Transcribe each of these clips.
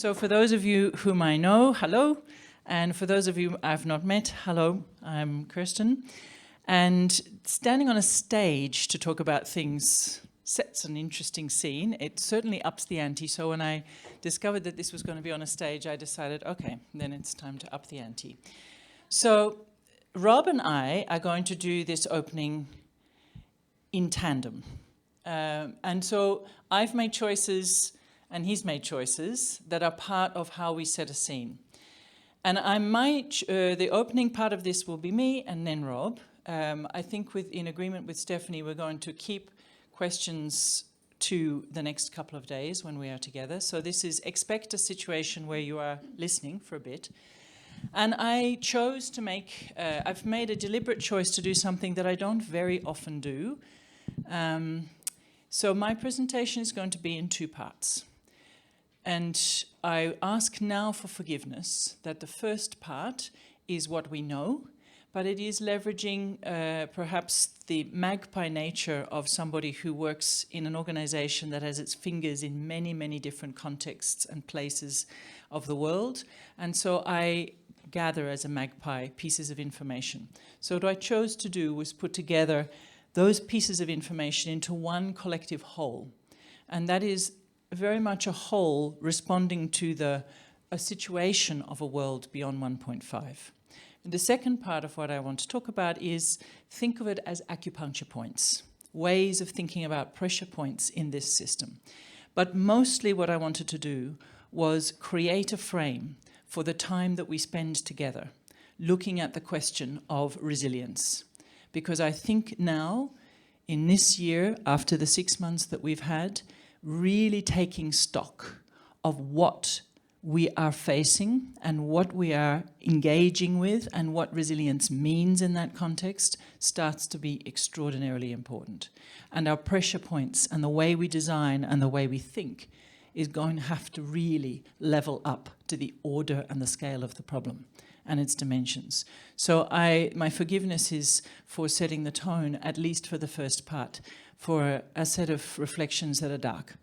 So for those of you whom I know, hello. And for those of you I've not met, hello, I'm Kirsten. And standing on a stage to talk about things sets an interesting scene. It certainly ups the ante. So when I discovered that this was going to be on a stage, I decided, okay, then it's time to up the ante. So Rob and I are going to do this opening in tandem. And so I've made choices and he's made choices that are part of how we set a scene. And I might, the opening part of this will be me and then Rob. I think in agreement with Stephanie, we're going to keep questions to the next couple of days when we are together. So this is expect a situation where you are listening for a bit. And I chose to make, I've made a deliberate choice to do something that I don't very often do. So my presentation is going to be in two parts. And I ask now for forgiveness that the first part is what we know, but it is leveraging perhaps the magpie nature of somebody who works in an organization that has its fingers in many, many different contexts and places of the world. And so I gather as a magpie pieces of information. So what I chose to do was put together those pieces of information into one collective whole. And that is very much a whole responding to a situation of a world beyond 1.5. And the second part of what I want to talk about is think of it as acupuncture points, ways of thinking about pressure points in this system. But mostly what I wanted to do was create a frame for the time that we spend together, looking at the question of resilience. Because I think now, in this year, after the 6 months that we've had, really taking stock of what we are facing and what we are engaging with and what resilience means in that context starts to be extraordinarily important. And our pressure points and the way we design and the way we think is going to have to really level up to the order and the scale of the problem and its dimensions. So my forgiveness is for setting the tone, at least for the first part, for a set of reflections that are dark.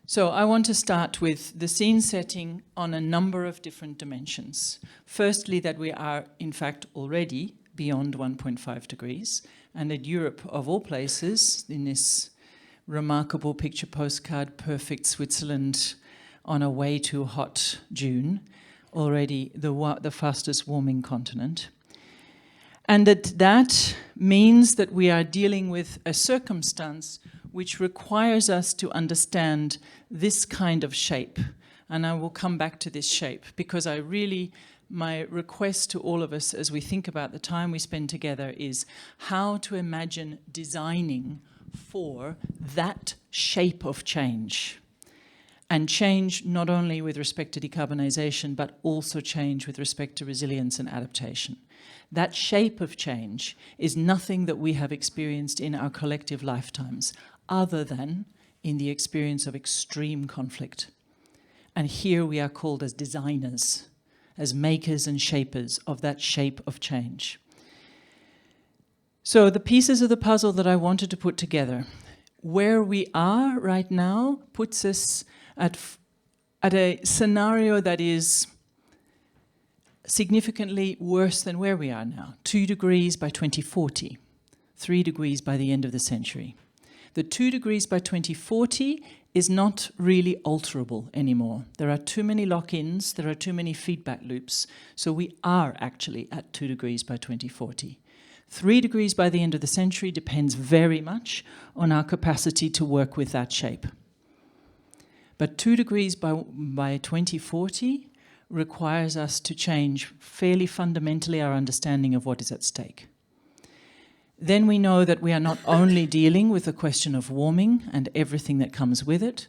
So I want to start with the scene setting on a number of different dimensions. Firstly, that we are, in fact, already beyond 1.5 degrees, and that Europe, of all places, in this remarkable picture postcard, perfect Switzerland on a way too hot June, already the fastest warming continent. And that means that we are dealing with a circumstance which requires us to understand this kind of shape. And I will come back to this shape because my request to all of us as we think about the time we spend together is how to imagine designing for that shape of change. And change not only with respect to decarbonization, but also change with respect to resilience and adaptation. That shape of change is nothing that we have experienced in our collective lifetimes, other than in the experience of extreme conflict. And here we are called as designers, as makers and shapers of that shape of change. So the pieces of the puzzle that I wanted to put together, where we are right now puts us at a scenario that is significantly worse than where we are now. 2 degrees by 2040, 3 degrees by the end of the century. The 2 degrees by 2040 is not really alterable anymore. There are too many lock-ins, there are too many feedback loops, so we are actually at 2 degrees by 2040. 3 degrees by the end of the century depends very much on our capacity to work with that shape. But 2 degrees by 2040 requires us to change fairly fundamentally our understanding of what is at stake. Then we know that we are not only dealing with the question of warming and everything that comes with it.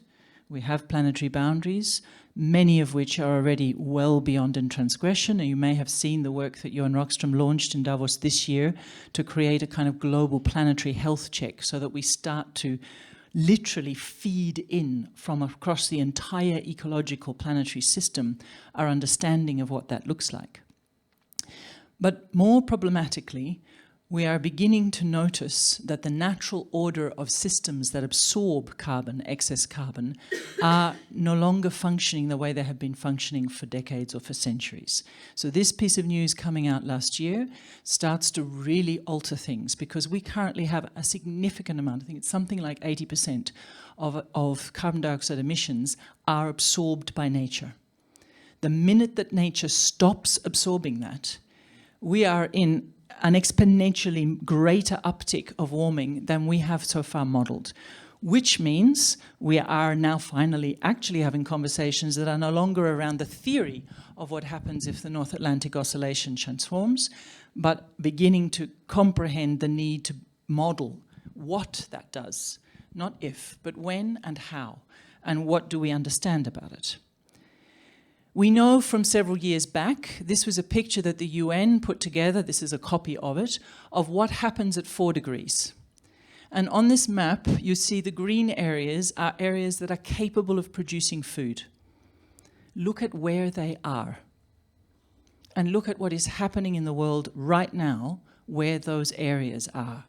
We have planetary boundaries, many of which are already well beyond in transgression. And you may have seen the work that Johan Rockström launched in Davos this year to create a kind of global planetary health check so that we start to literally feed in from across the entire ecological planetary system our understanding of what that looks like. But more problematically, we are beginning to notice that the natural order of systems that absorb carbon, excess carbon, are no longer functioning the way they have been functioning for decades or for centuries. So this piece of news coming out last year starts to really alter things, because we currently have a significant amount, I think it's something like 80% of carbon dioxide emissions are absorbed by nature. The minute that nature stops absorbing that, we are in an exponentially greater uptick of warming than we have so far modelled, which means we are now finally actually having conversations that are no longer around the theory of what happens if the North Atlantic Oscillation transforms, but beginning to comprehend the need to model what that does, not if, but when and how, and what do we understand about it. We know from several years back, this was a picture that the UN put together, this is a copy of it, of what happens at 4 degrees. And on this map, you see the green areas are areas that are capable of producing food. Look at where they are. And look at what is happening in the world right now, where those areas are.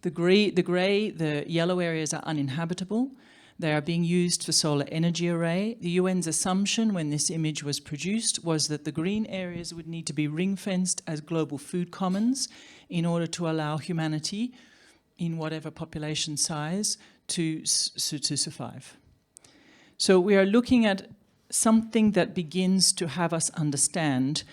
The yellow areas are uninhabitable. They are being used for solar energy array. The UN's assumption when this image was produced was that the green areas would need to be ring-fenced as global food commons in order to allow humanity, in whatever population size, to survive. So we are looking at something that begins to have us understand,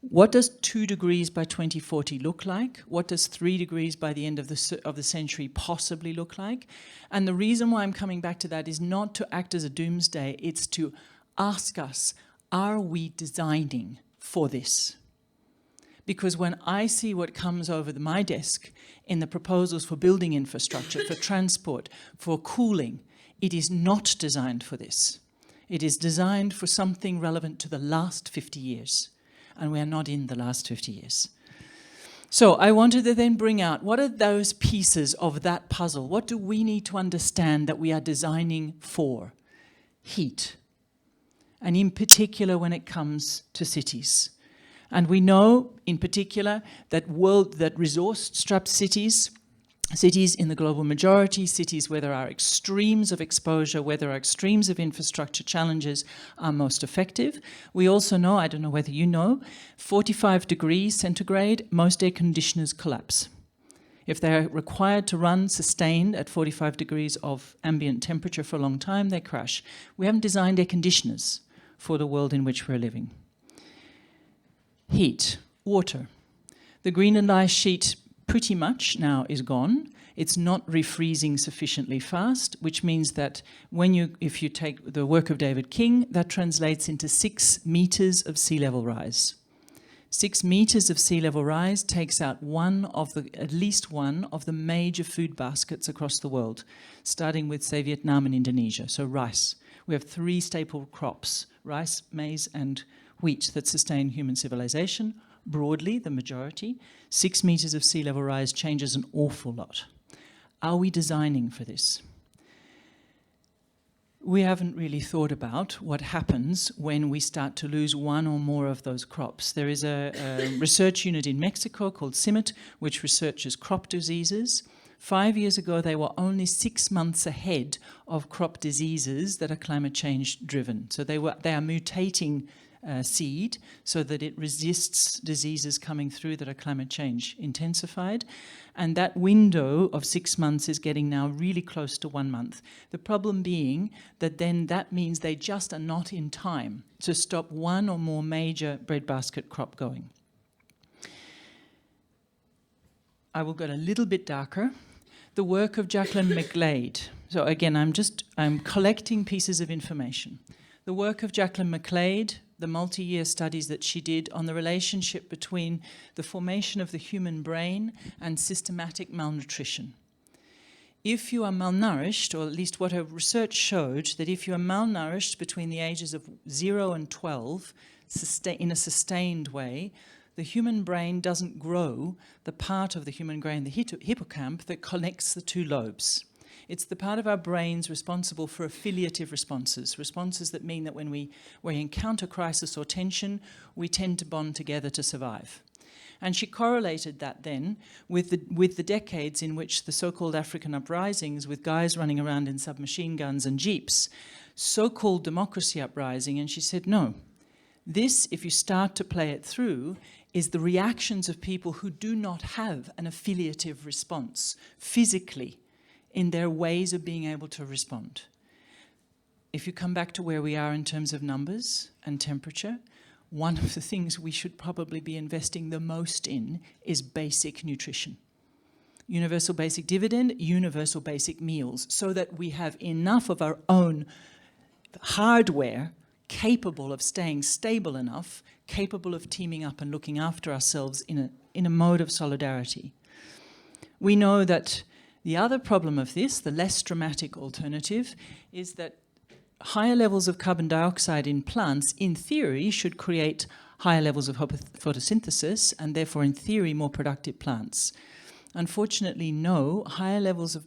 what does 2 degrees by 2040 look like? What does 3 degrees by the end of the century possibly look like? And the reason why I'm coming back to that is not to act as a doomsday, it's to ask us, are we designing for this? Because when I see what comes over my desk in the proposals for building infrastructure, for transport, for cooling, it is not designed for this. It is designed for something relevant to the last 50 years. And we are not in the last 50 years. So I wanted to then bring out, what are those pieces of that puzzle? What do we need to understand that we are designing for? Heat. And in particular when it comes to cities. And we know, in particular, that resource-strapped cities in the global majority, cities where there are extremes of exposure, where there are extremes of infrastructure challenges, are most effective. We also know, I don't know whether you know, 45 degrees centigrade, most air conditioners collapse. If they're required to run sustained at 45 degrees of ambient temperature for a long time, they crash. We haven't designed air conditioners for the world in which we're living. Heat, water. The Greenland ice sheet pretty much now is gone. It's not refreezing sufficiently fast, which means that if you take the work of David King, that translates into 6 meters of sea level rise. 6 meters of sea level rise takes out at least one of the major food baskets across the world, starting with, say, Vietnam and Indonesia. So rice. We have 3 staple crops, rice, maize, and wheat, that sustain human civilization. Broadly, the majority. 6 meters of sea level rise changes an awful lot. Are we designing for this? We haven't really thought about what happens when we start to lose one or more of those crops. There is a research unit in Mexico called CIMMYT, which researches crop diseases. 5 years ago, they were only 6 months ahead of crop diseases that are climate change driven. So they are mutating seed so that it resists diseases coming through that are climate change intensified. And that window of 6 months is getting now really close to 1 month. The problem being that then that means they just are not in time to stop one or more major breadbasket crop going. I will go a little bit darker. The work of Jacqueline McGlade. So again, I'm collecting pieces of information. The work of Jacqueline McGlade, the multi-year studies that she did on the relationship between the formation of the human brain and systematic malnutrition. If you are malnourished, or at least what her research showed, that if you are malnourished between the ages of 0 and 12, in a sustained way, the human brain doesn't grow the part of the human brain, the hippocamp, that connects the 2 lobes. It's the part of our brains responsible for affiliative responses, responses that mean that when we encounter crisis or tension, we tend to bond together to survive. And she correlated that then with the decades in which the so-called African uprisings, with guys running around in submachine guns and jeeps, so-called democracy uprising, and she said, no, this, if you start to play it through, is the reactions of people who do not have an affiliative response physically in their ways of being able to respond. If you come back to where we are in terms of numbers and temperature, one of the things we should probably be investing the most in is basic nutrition. Universal basic dividend, universal basic meals, so that we have enough of our own hardware capable of staying stable enough, capable of teaming up and looking after ourselves in a mode of solidarity. We know that the other problem of this, the less dramatic alternative, is that higher levels of carbon dioxide in plants, in theory, should create higher levels of photosynthesis and therefore, in theory, more productive plants. Unfortunately, no, higher levels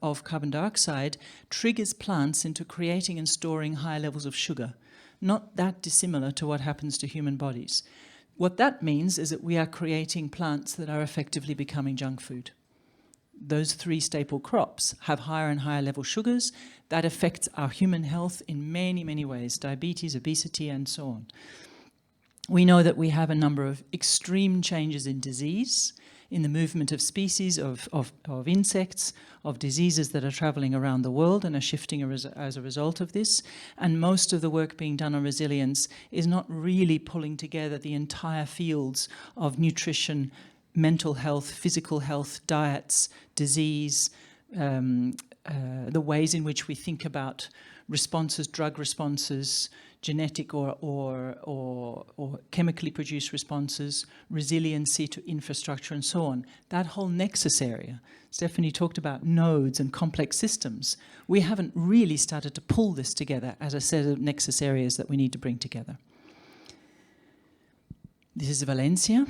of carbon dioxide triggers plants into creating and storing higher levels of sugar, not that dissimilar to what happens to human bodies. What that means is that we are creating plants that are effectively becoming junk food. Those three staple crops have higher and higher level sugars. That affects our human health in many, many ways, diabetes, obesity, and so on. We know that we have a number of extreme changes in disease, in the movement of species, of insects, of diseases that are traveling around the world and are shifting as a result of this. And most of the work being done on resilience is not really pulling together the entire fields of nutrition, mental health, physical health, diets, disease, the ways in which we think about responses, drug responses, genetic or chemically produced responses, resiliency to infrastructure and so on. That whole nexus area, Stephanie talked about nodes and complex systems. We haven't really started to pull this together as a set of nexus areas that we need to bring together. This is Valencia.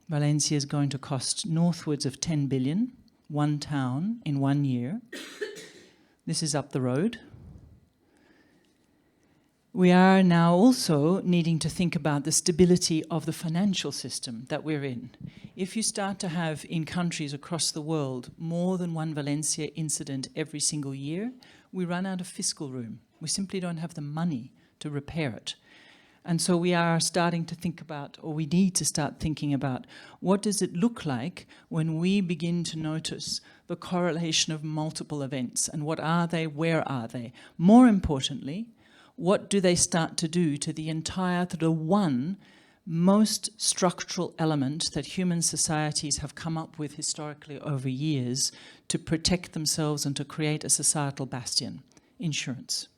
Valencia is going to cost northwards of 10 billion, one town in 1 year. This is up the road. We are now also needing to think about the stability of the financial system that we're in. If you start to have in countries across the world more than one Valencia incident every single year, we run out of fiscal room. We simply don't have the money to repair it. And so we are starting to think about, or we need to start thinking about, what does it look like when we begin to notice the correlation of multiple events, and what are they, where are they? More importantly, what do they start to do to the one most structural element that human societies have come up with historically over years to protect themselves and to create a societal bastion? Insurance.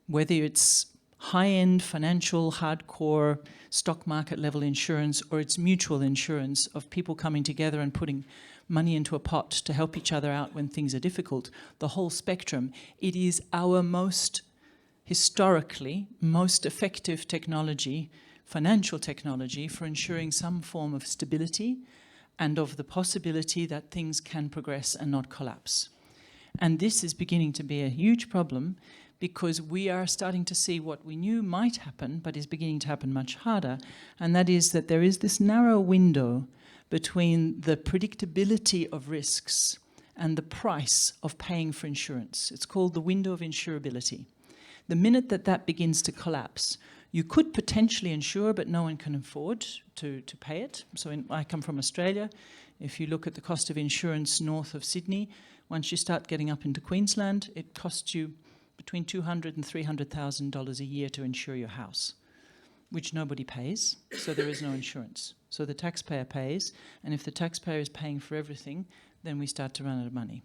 Whether it's high-end financial, hardcore, stock market level insurance, or it's mutual insurance of people coming together and putting money into a pot to help each other out when things are difficult, the whole spectrum, it is our historically most effective technology, financial technology, for ensuring some form of stability and of the possibility that things can progress and not collapse. And this is beginning to be a huge problem, because we are starting to see what we knew might happen, but is beginning to happen much harder, and that is that there is this narrow window between the predictability of risks and the price of paying for insurance. It's called the window of insurability. The minute that that begins to collapse, you could potentially insure, but no one can afford to pay it. So I come from Australia. If you look at the cost of insurance north of Sydney, once you start getting up into Queensland, it costs you between $200,000 and $300,000 a year to insure your house, which nobody pays, so there is no insurance. So the taxpayer pays, and if the taxpayer is paying for everything, then we start to run out of money.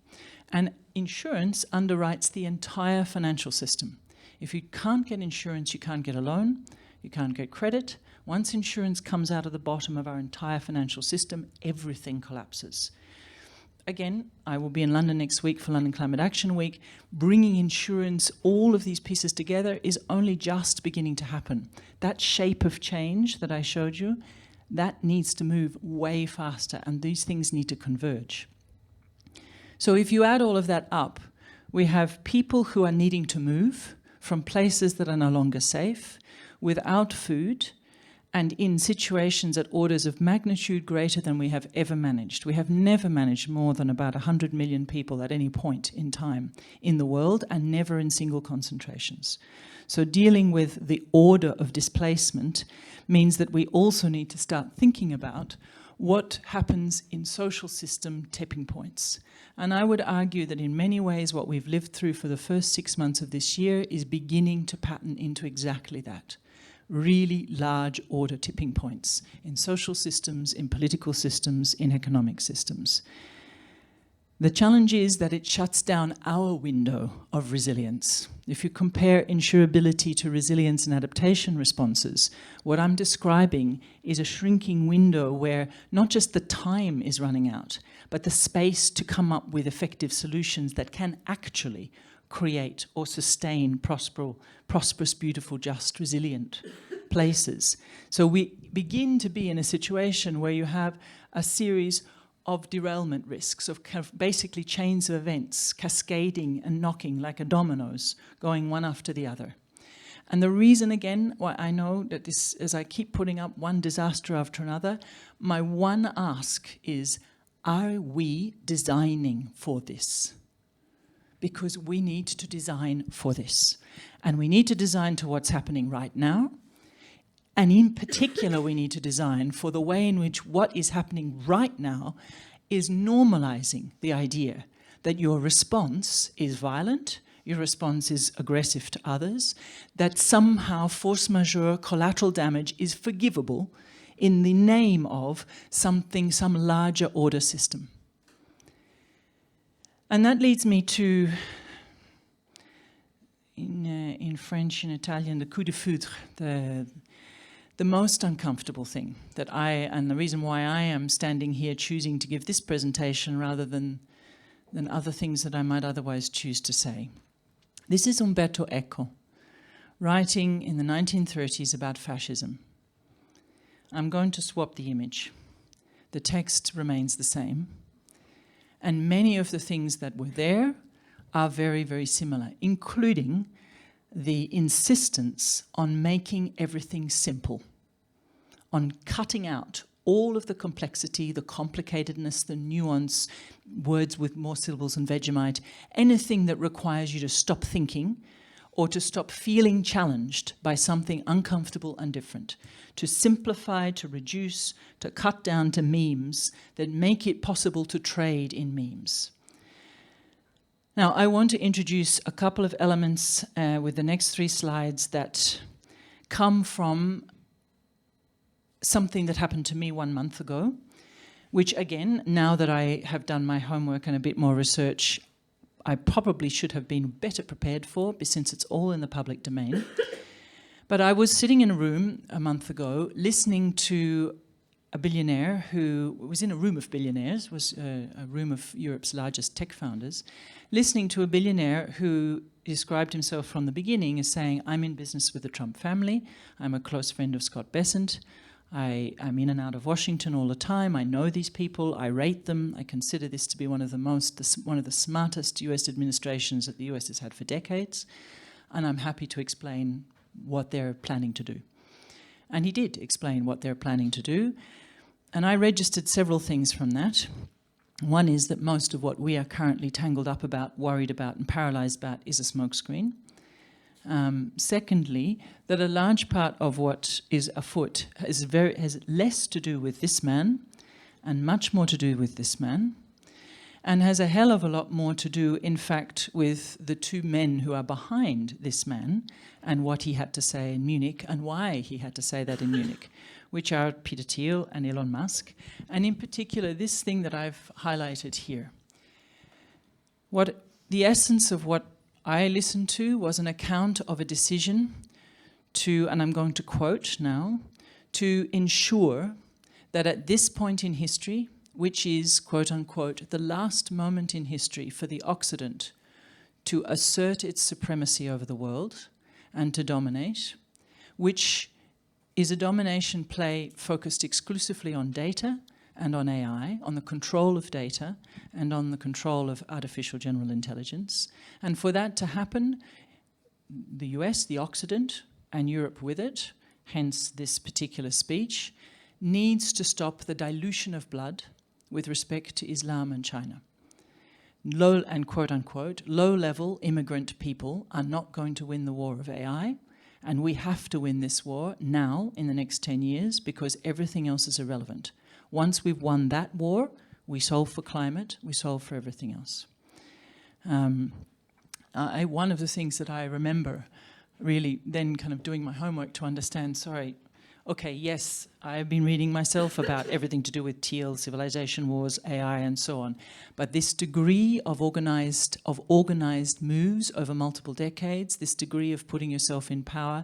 And insurance underwrites the entire financial system. If you can't get insurance, you can't get a loan, you can't get credit. Once insurance comes out of the bottom of our entire financial system, everything collapses. Again, I will be in London next week for London Climate Action Week. Bringing insurance, all of these pieces together, is only just beginning to happen. That shape of change that I showed you, that needs to move way faster, and these things need to converge. So if you add all of that up, we have people who are needing to move from places that are no longer safe, without food, and in situations at orders of magnitude greater than we have ever managed. We have never managed more than about 100 million people at any point in time in the world, and never in single concentrations. So dealing with the order of displacement means that we also need to start thinking about what happens in social system tipping points. And I would argue that in many ways what we've lived through for the first 6 months of this year is beginning to pattern into exactly that. Really large order tipping points in social systems, in political systems, in economic systems. The challenge is that it shuts down our window of resilience. If you compare insurability to resilience and adaptation responses, what I'm describing is a shrinking window where not just the time is running out, but the space to come up with effective solutions that can actually create or sustain prosperous, beautiful, just, resilient places. So we begin to be in a situation where you have a series of derailment risks, of kind of basically chains of events cascading and knocking like a dominoes, going one after the other. And the reason, again, why I know that this, as I keep putting up one disaster after another, my one ask is, are we designing for this? Because we need to design for this. And we need to design to what's happening right now. And in particular, we need to design for the way in which what is happening right now is normalizing the idea that your response is violent, your response is aggressive to others, that somehow force majeure collateral damage is forgivable in the name of something, some larger order system. And that leads me to, in French and Italian, the coup de foudre, the most uncomfortable thing that and the reason why I am standing here choosing to give this presentation rather than other things that I might otherwise choose to say. This is Umberto Eco, writing in the 1930s about fascism. I'm going to swap the image. The text remains the same. And many of the things that were there are very, very similar, including the insistence on making everything simple, on cutting out all of the complexity, the complicatedness, the nuance, words with more syllables than Vegemite, anything that requires you to stop thinking or to stop feeling challenged by something uncomfortable and different, to simplify, to reduce, to cut down to memes that make it possible to trade in memes. Now, I want to introduce a couple of elements with the next 3 slides that come from something that happened to me 1 month ago, which again, now that I have done my homework and a bit more research, I probably should have been better prepared for, since it's all in the public domain. But I was sitting in a room a month ago listening to a billionaire who was in a room of billionaires, was a room of Europe's largest tech founders, listening to a billionaire who described himself from the beginning as saying, I'm in business with the Trump family, I'm a close friend of Scott Bessent, I'm in and out of Washington all the time, I know these people, I rate them, I consider this to be one of the smartest US administrations that the US has had for decades, and I'm happy to explain what they're planning to do. And he did explain what they're planning to do, and I registered several things from that. One is that most of what we are currently tangled up about, worried about, and paralyzed about is a smokescreen. Secondly, that a large part of what is afoot has less to do with this man and much more to do with this man, and has a hell of a lot more to do, in fact, with the 2 men who are behind this man and what he had to say in Munich and why he had to say that in Munich, which are Peter Thiel and Elon Musk, and in particular this thing that I've highlighted here. What the essence of what I listened to was an account of a decision to, and I'm going to quote now, to ensure that at this point in history, which is, quote unquote, the last moment in history for the Occident to assert its supremacy over the world and to dominate, which is a domination play focused exclusively on data and on AI, on the control of data and on the control of artificial general intelligence. And for that to happen, the US, the Occident, and Europe with it, hence this particular speech, needs to stop the dilution of blood with respect to Islam and China. Low and quote unquote, low-level immigrant people are not going to win the war of AI, and we have to win this war now in the next 10 years because everything else is irrelevant. Once we've won that war, we solve for climate, we solve for everything else. One of the things that I remember really then kind of doing my homework to understand, okay, yes, I've been reading myself about everything to do with Teal, civilization wars, AI, and so on. But this degree of organized moves over multiple decades, this degree of putting yourself in power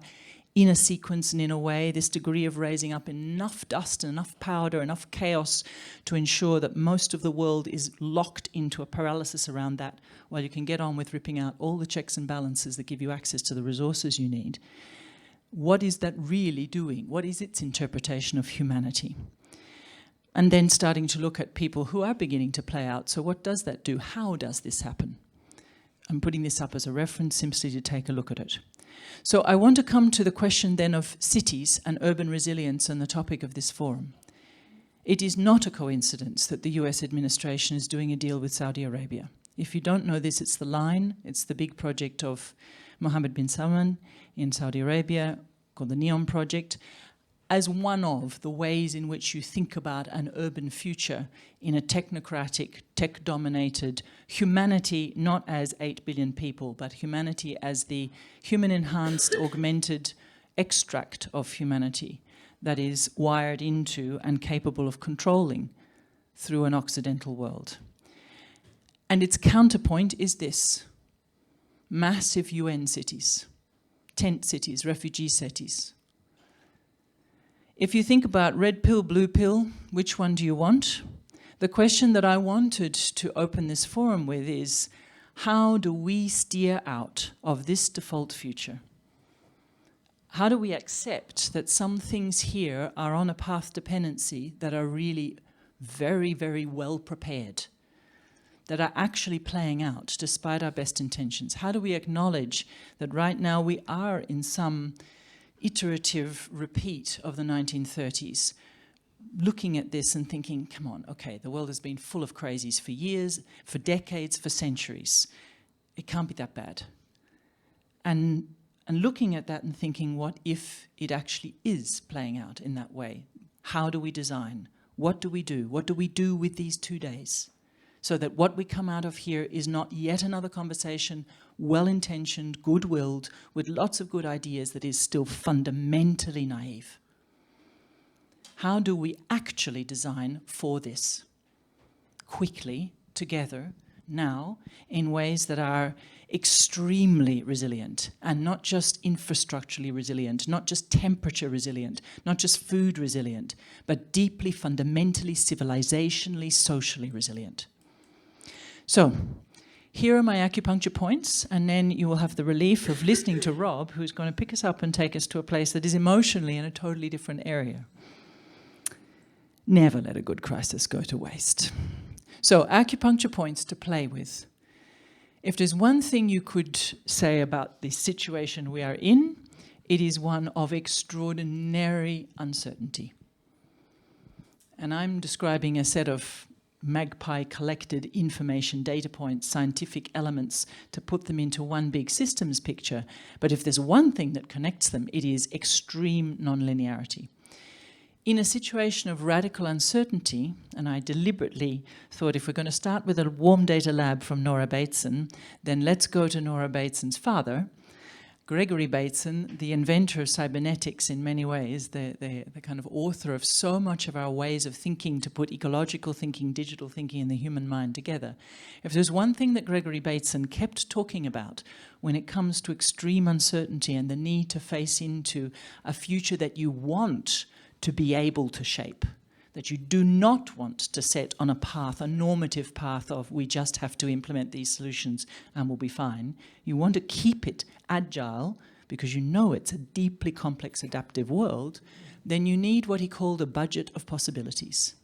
in a sequence and in a way, this degree of raising up enough dust and enough powder, enough chaos to ensure that most of the world is locked into a paralysis around that while you can get on with ripping out all the checks and balances that give you access to the resources you need. What is that really doing? What is its interpretation of humanity? And then starting to look at people who are beginning to play out. So what does that do? How does this happen? I'm putting this up as a reference simply to take a look at it. So I want to come to the question then of cities and urban resilience and the topic of this forum. It is not a coincidence that the US administration is doing a deal with Saudi Arabia. If you don't know this, it's the Line. It's the big project of Mohammed bin Salman in Saudi Arabia, called the NEOM project, as one of the ways in which you think about an urban future in a technocratic, tech-dominated humanity, not as 8 billion people, but humanity as the human-enhanced, augmented extract of humanity that is wired into and capable of controlling through an Occidental world. And its counterpoint is this: massive UN cities, tent cities, refugee cities. If you think about red pill, blue pill, which one do you want? The question that I wanted to open this forum with is, how do we steer out of this default future? How do we accept that some things here are on a path dependency that are really very, very well prepared, that are actually playing out despite our best intentions? How do we acknowledge that right now we are in some iterative repeat of the 1930s, looking at this and thinking, come on, okay, the world has been full of crazies for years, for decades, for centuries. It can't be that bad. And looking at that and thinking, what if it actually is playing out in that way? How do we design? What do we do? What do we do with these 2 days? So that what we come out of here is not yet another conversation, well-intentioned, good-willed, with lots of good ideas, that is still fundamentally naive. How do we actually design for this? Quickly, together, now, in ways that are extremely resilient, and not just infrastructurally resilient, not just temperature resilient, not just food resilient, but deeply, fundamentally, civilizationally, socially resilient. So, here are my acupuncture points, and then you will have the relief of listening to Rob, who's going to pick us up and take us to a place that is emotionally in a totally different area. Never let a good crisis go to waste. So, acupuncture points to play with. If there's one thing you could say about the situation we are in, it is one of extraordinary uncertainty. And I'm describing a set of magpie collected information, data points, scientific elements to put them into one big systems picture. But if there's one thing that connects them, it is extreme nonlinearity. In a situation of radical uncertainty, and I deliberately thought if we're going to start with a warm data lab from Nora Bateson, then let's go to Nora Bateson's father, Gregory Bateson, the inventor of cybernetics in many ways, the kind of author of so much of our ways of thinking to put ecological thinking, digital thinking, and the human mind together. If there's one thing that Gregory Bateson kept talking about when it comes to extreme uncertainty and the need to face into a future that you want to be able to shape, that you do not want to set on a path, a normative path of we just have to implement these solutions and we'll be fine. You want to keep it agile because you know it's a deeply complex adaptive world. Then you need what he called a budget of possibilities.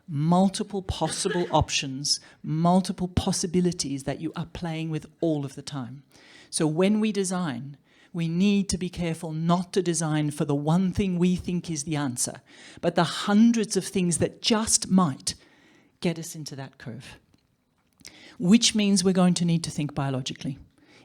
Multiple possible options, multiple possibilities that you are playing with all of the time. So when we design, We need to be careful not to design for the one thing we think is the answer, but the hundreds of things that just might get us into that curve. Which means we're going to need to think biologically,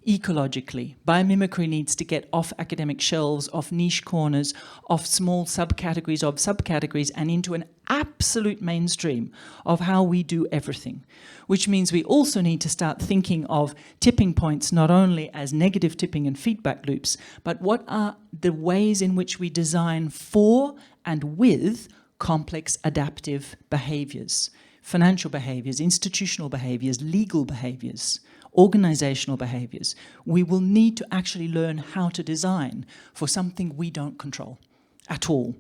ecologically. Biomimicry needs to get off academic shelves, off niche corners, off small subcategories of subcategories, and into an absolute mainstream of how we do everything. Which means we also need to start thinking of tipping points not only as negative tipping and feedback loops, but what are the ways in which we design for and with complex adaptive behaviours, financial behaviours, institutional behaviours, legal behaviours, organizational behaviours. We will need to actually learn how to design for something we don't control at all.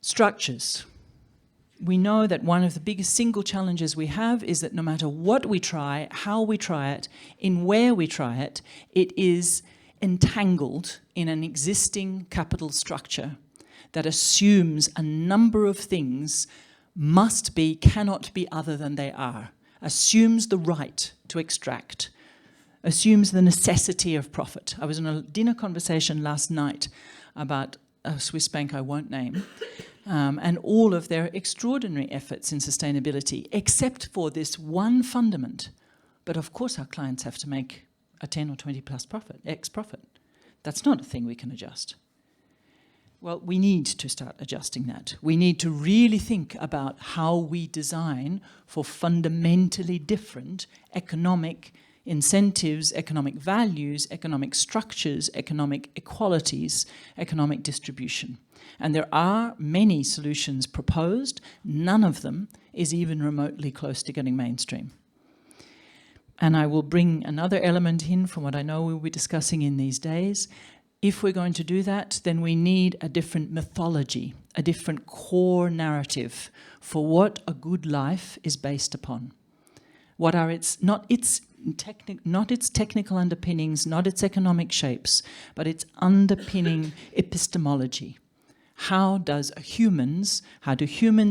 Structures. We know that one of the biggest single challenges we have is that no matter what we try, how we try it, in where we try it, it is entangled in an existing capital structure that assumes a number of things must be, cannot be other than they are, assumes the right to extract, assumes the necessity of profit. I was in a dinner conversation last night about a Swiss bank I won't name, and all of their extraordinary efforts in sustainability, except for this one fundament. But of course our clients have to make a 10 or 20 plus profit, X profit. That's not a thing we can adjust. Well, we need to start adjusting that. We need to really think about how we design for fundamentally different economic incentives, economic values, economic structures, economic equalities, economic distribution. And there are many solutions proposed. None of them is even remotely close to getting mainstream. And I will bring another element in from what I know we'll be discussing in these days. If we're going to do that, then we need a different mythology, a different core narrative for what a good life is based upon. What are not its technical underpinnings, not its economic shapes, but its underpinning epistemology. How do humans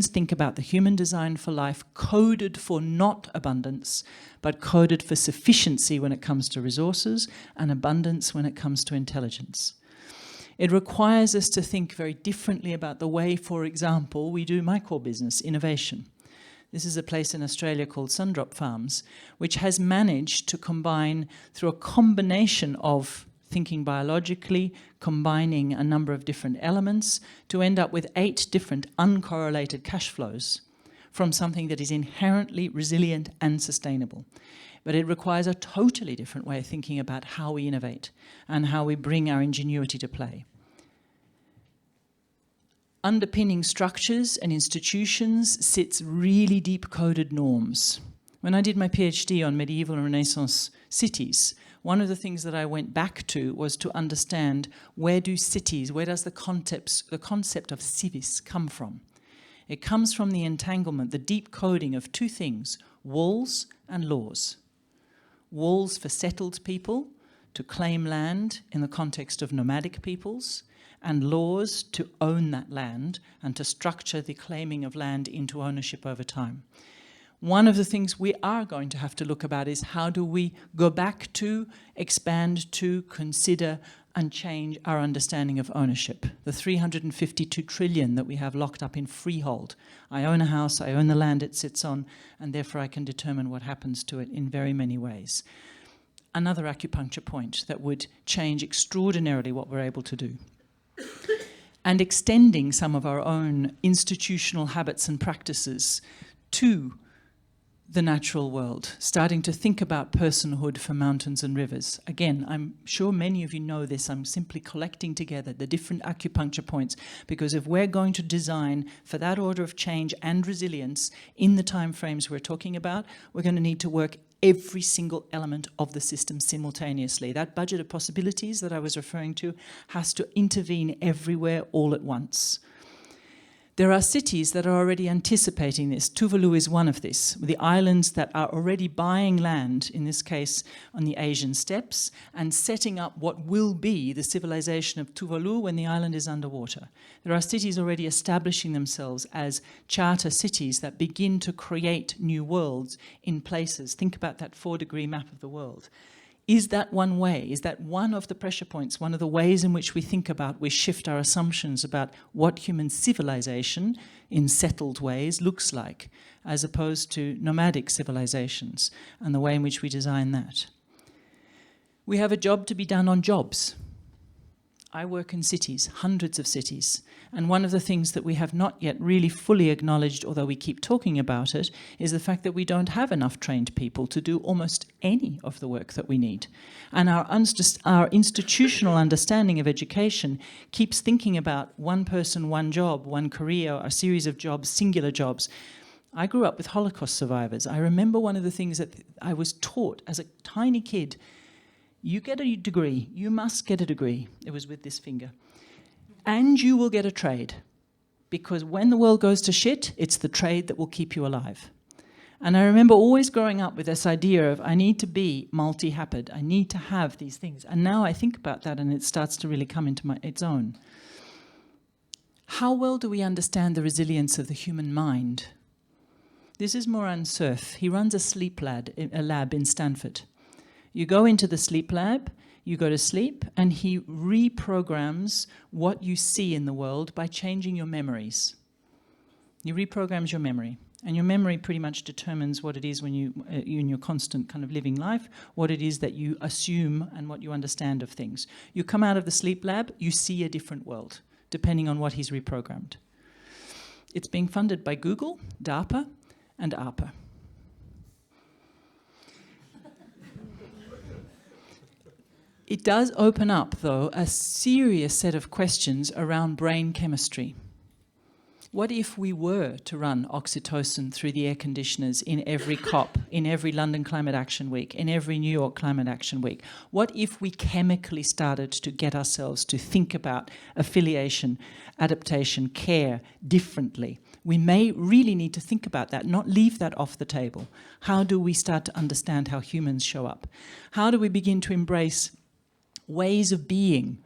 think about the human design for life, coded for not abundance, but coded for sufficiency when it comes to resources and abundance when it comes to intelligence? It requires us to think very differently about the way, for example, we do my core business, innovation. This is a place in Australia called Sundrop Farms, which has managed to combine, through a combination of thinking biologically, combining a number of different elements, to end up with 8 different uncorrelated cash flows from something that is inherently resilient and sustainable. But it requires a totally different way of thinking about how we innovate and how we bring our ingenuity to play. Underpinning structures and institutions sits really deep-coded norms. When I did my PhD on medieval and Renaissance cities, one of the things that I went back to was to understand where does the concept of civis come from? It comes from the entanglement, the deep coding of 2 things, walls and laws. Walls for settled people to claim land in the context of nomadic peoples, and laws to own that land and to structure the claiming of land into ownership over time. One of the things we are going to have to look about is how do we go back to, expand to, consider and change our understanding of ownership. The 352 trillion that we have locked up in freehold. I own a house, I own the land it sits on, and therefore I can determine what happens to it in very many ways. Another acupuncture point that would change extraordinarily what we're able to do. And extending some of our own institutional habits and practices to the natural world, starting to think about personhood for mountains and rivers. Again, I'm sure many of you know this. I'm simply collecting together the different acupuncture points, because if we're going to design for that order of change and resilience in the timeframes we're talking about, we're going to need to work every single element of the system simultaneously. That budget of possibilities that I was referring to has to intervene everywhere all at once. There are cities that are already anticipating this. Tuvalu is one of this. The islands that are already buying land, in this case on the Asian steppes, and setting up what will be the civilization of Tuvalu when the island is underwater. There are cities already establishing themselves as charter cities that begin to create new worlds in places. Think about that 4-degree map of the world. Is that one way? Is that one of the pressure points, one of the ways in which we shift our assumptions about what human civilization in settled ways looks like, as opposed to nomadic civilizations, and the way in which we design that? We have a job to be done on jobs. I work in cities, hundreds of cities, and one of the things that we have not yet really fully acknowledged, although we keep talking about it, is the fact that we don't have enough trained people to do almost any of the work that we need. And our institutional understanding of education keeps thinking about one person, one job, one career, a series of jobs, singular jobs. I grew up with Holocaust survivors. I remember one of the things that I was taught as a tiny kid: you get a degree, you must get a degree. It was with this finger. And you will get a trade. Because when the world goes to shit, it's the trade that will keep you alive. And I remember always growing up with this idea of, I need to be multi-happed, I need to have these things. And now I think about that and it starts to really come into its own. How well do we understand the resilience of the human mind? This is Moran Cerf. He runs a sleep lab in Stanford. You go into the sleep lab, you go to sleep, and he reprograms what you see in the world by changing your memories. He reprograms your memory. And your memory pretty much determines what it is when you're in your constant kind of living life, what it is that you assume and what you understand of things. You come out of the sleep lab, you see a different world, depending on what he's reprogrammed. It's being funded by Google, DARPA, and ARPA. It does open up, though, a serious set of questions around brain chemistry. What if we were to run oxytocin through the air conditioners in every COP, in every London Climate Action Week, in every New York Climate Action Week? What if we chemically started to get ourselves to think about affiliation, adaptation, care differently? We may really need to think about that, not leave that off the table. How do we start to understand how humans show up? How do we begin to embrace ways of being?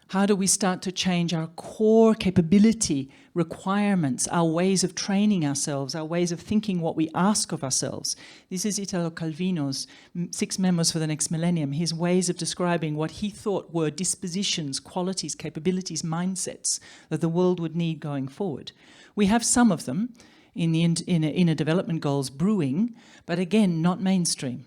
How do we start to change our core capability requirements, our ways of training ourselves, our ways of thinking what we ask of ourselves? This is Italo Calvino's 6 Memos for the Next Millennium, his ways of describing what he thought were dispositions, qualities, capabilities, mindsets that the world would need going forward. We have some of them in the Inner Development Goals brewing, but again, not mainstream,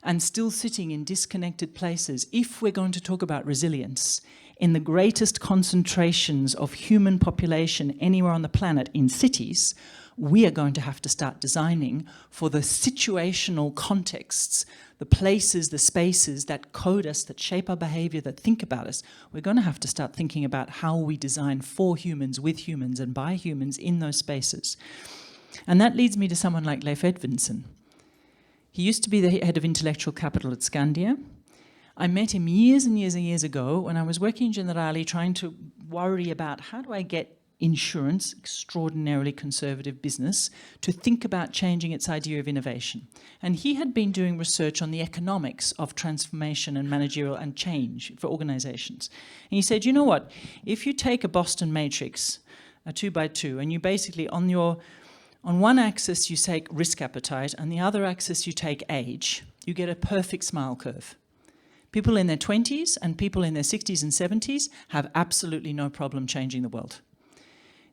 and still sitting in disconnected places. If we're going to talk about resilience in the greatest concentrations of human population anywhere on the planet in cities, we are going to have to start designing for the situational contexts, the places, the spaces that code us, that shape our behavior, that think about us. We're going to have to start thinking about how we design for humans, with humans, and by humans in those spaces. And that leads me to someone like Leif Edvinsson. He used to be the head of intellectual capital at Skandia. I met him years and years and years ago when I was working in Generali, trying to worry about how do I get insurance, extraordinarily conservative business, to think about changing its idea of innovation. And he had been doing research on the economics of transformation and managerial and change for organizations. And he said, you know what, if you take a Boston matrix, a 2x2, and you basically on one axis you take risk appetite, and the other axis you take age, you get a perfect smile curve. People in their 20s and people in their 60s and 70s have absolutely no problem changing the world.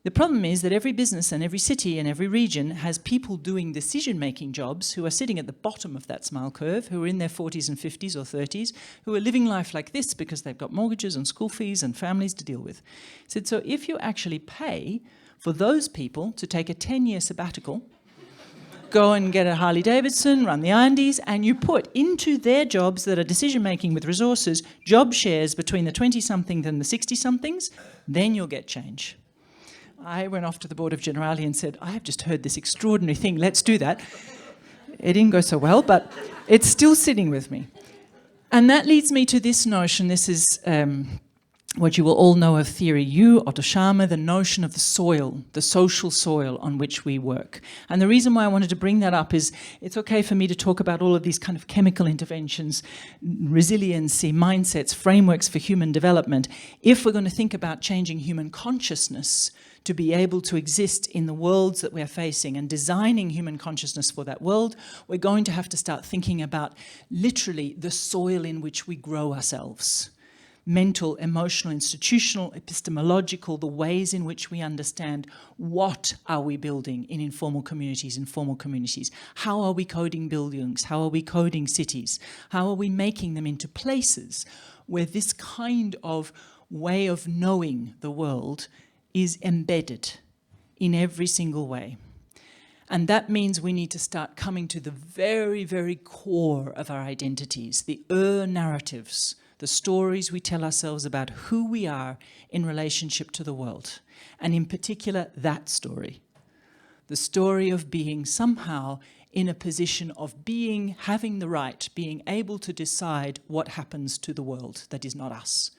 The problem is that every business and every city and every region has people doing decision-making jobs who are sitting at the bottom of that smile curve, who are in their 40s and 50s or 30s, who are living life like this because they've got mortgages and school fees and families to deal with. He said, so if you actually pay for those people to take a 10-year sabbatical, go and get a Harley Davidson, run the Andes, and you put into their jobs that are decision-making with resources, job shares between the 20-somethings and the 60-somethings, then you'll get change. I went off to the board of Generali and said, I have just heard this extraordinary thing, let's do that. It didn't go so well, but it's still sitting with me. And that leads me to this notion, this is what you will all know of theory U, Otto Scharmer, the notion of the soil, the social soil on which we work. And the reason why I wanted to bring that up is it's okay for me to talk about all of these kind of chemical interventions, resiliency, mindsets, frameworks for human development. If we're going to think about changing human consciousness to be able to exist in the worlds that we're facing and designing human consciousness for that world, we're going to have to start thinking about literally the soil in which we grow ourselves. Mental, emotional, institutional, epistemological, the ways in which we understand what are we building in informal communities, formal communities. How are we coding buildings? How are we coding cities? How are we making them into places where this kind of way of knowing the world is embedded in every single way? And that means we need to start coming to the very, very core of our identities, the narratives, the stories we tell ourselves about who we are in relationship to the world. And in particular, that story. The story of being somehow in a position of being, having the right, being able to decide what happens to the world that is not us.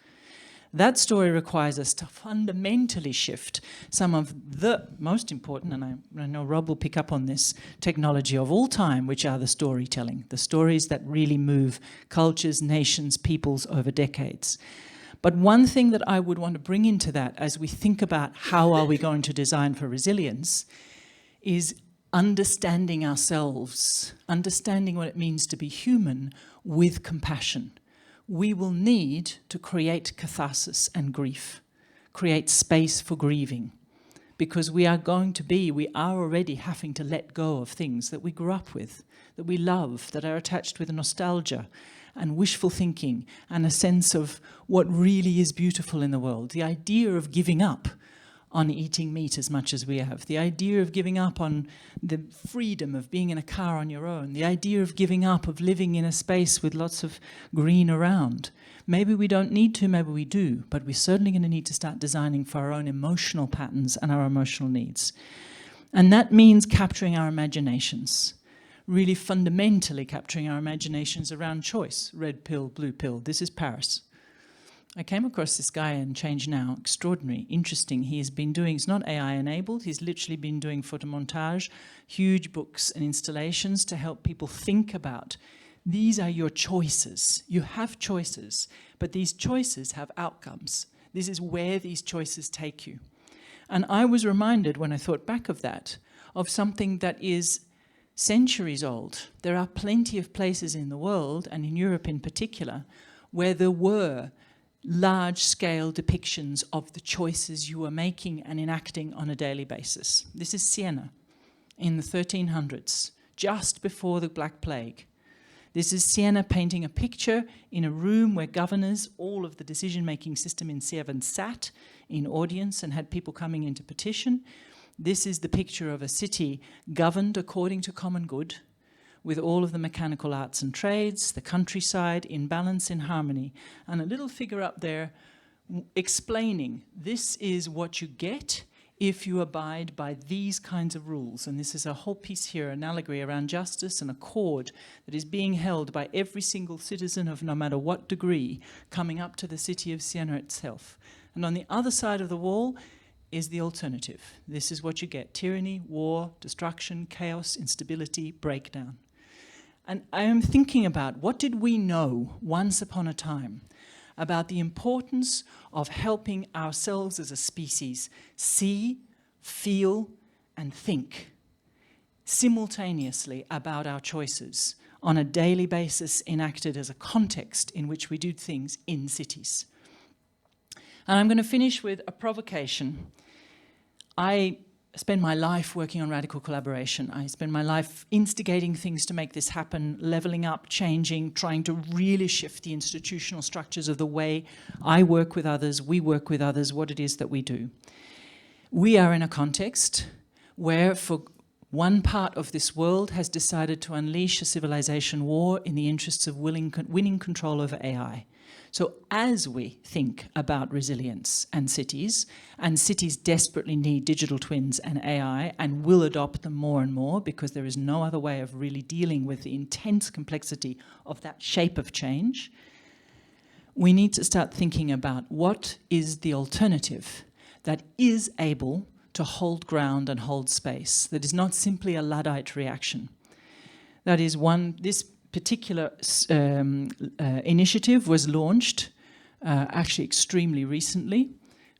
That story requires us to fundamentally shift some of the most important, and I know Rob will pick up on this, technology of all time, which are the storytelling, the stories that really move cultures, nations, peoples over decades. But one thing that I would want to bring into that as we think about how are we going to design for resilience is understanding ourselves, understanding what it means to be human with compassion. We will need to create catharsis and grief, create space for grieving, because we are already having to let go of things that we grew up with, that we love, that are attached with nostalgia and wishful thinking and a sense of what really is beautiful in the world. The idea of giving up on eating meat as much as we have, the idea of giving up on the freedom of being in a car on your own, the idea of giving up of living in a space with lots of green around. Maybe we don't need to, maybe we do, but we're certainly going to need to start designing for our own emotional patterns and our emotional needs. And that means capturing our imaginations, really fundamentally capturing our imaginations around choice. Red pill, blue pill, this is Paris. I came across this guy in Change Now, extraordinary, interesting. He has been doing, it's not AI enabled, he's literally been doing photomontage, huge books and installations to help people think about, these are your choices. You have choices, but these choices have outcomes. This is where these choices take you. And I was reminded when I thought back of that, of something that is centuries old. There are plenty of places in the world, and in Europe in particular, where there were large-scale depictions of the choices you were making and enacting on a daily basis. This is Siena in the 1300s, just before the Black Plague. This is Siena painting a picture in a room where governors, all of the decision-making system in Siena sat in audience and had people coming in to petition. This is the picture of a city governed according to common good, with all of the mechanical arts and trades, the countryside in balance, in harmony, and a little figure up there explaining this is what you get if you abide by these kinds of rules. And this is a whole piece here, an allegory around justice and a cord that is being held by every single citizen of no matter what degree coming up to the city of Siena itself. And on the other side of the wall is the alternative. This is what you get: tyranny, war, destruction, chaos, instability, breakdown. And I am thinking about, what did we know once upon a time about the importance of helping ourselves as a species see, feel, and think simultaneously about our choices on a daily basis, enacted as a context in which we do things in cities? And I'm going to finish with a provocation. I spend my life working on radical collaboration. I spend my life instigating things to make this happen, leveling up, changing, trying to really shift the institutional structures of the way I work with others, we work with others, what it is that we do. We are in a context where, for one part of this world has decided to unleash a civilization war in the interests of winning control over AI. So as we think about resilience and cities desperately need digital twins and AI and will adopt them more and more, because there is no other way of really dealing with the intense complexity of that shape of change, we need to start thinking about what is the alternative that is able to hold ground and hold space, that is not simply a Luddite reaction. That is this particular initiative was launched actually extremely recently.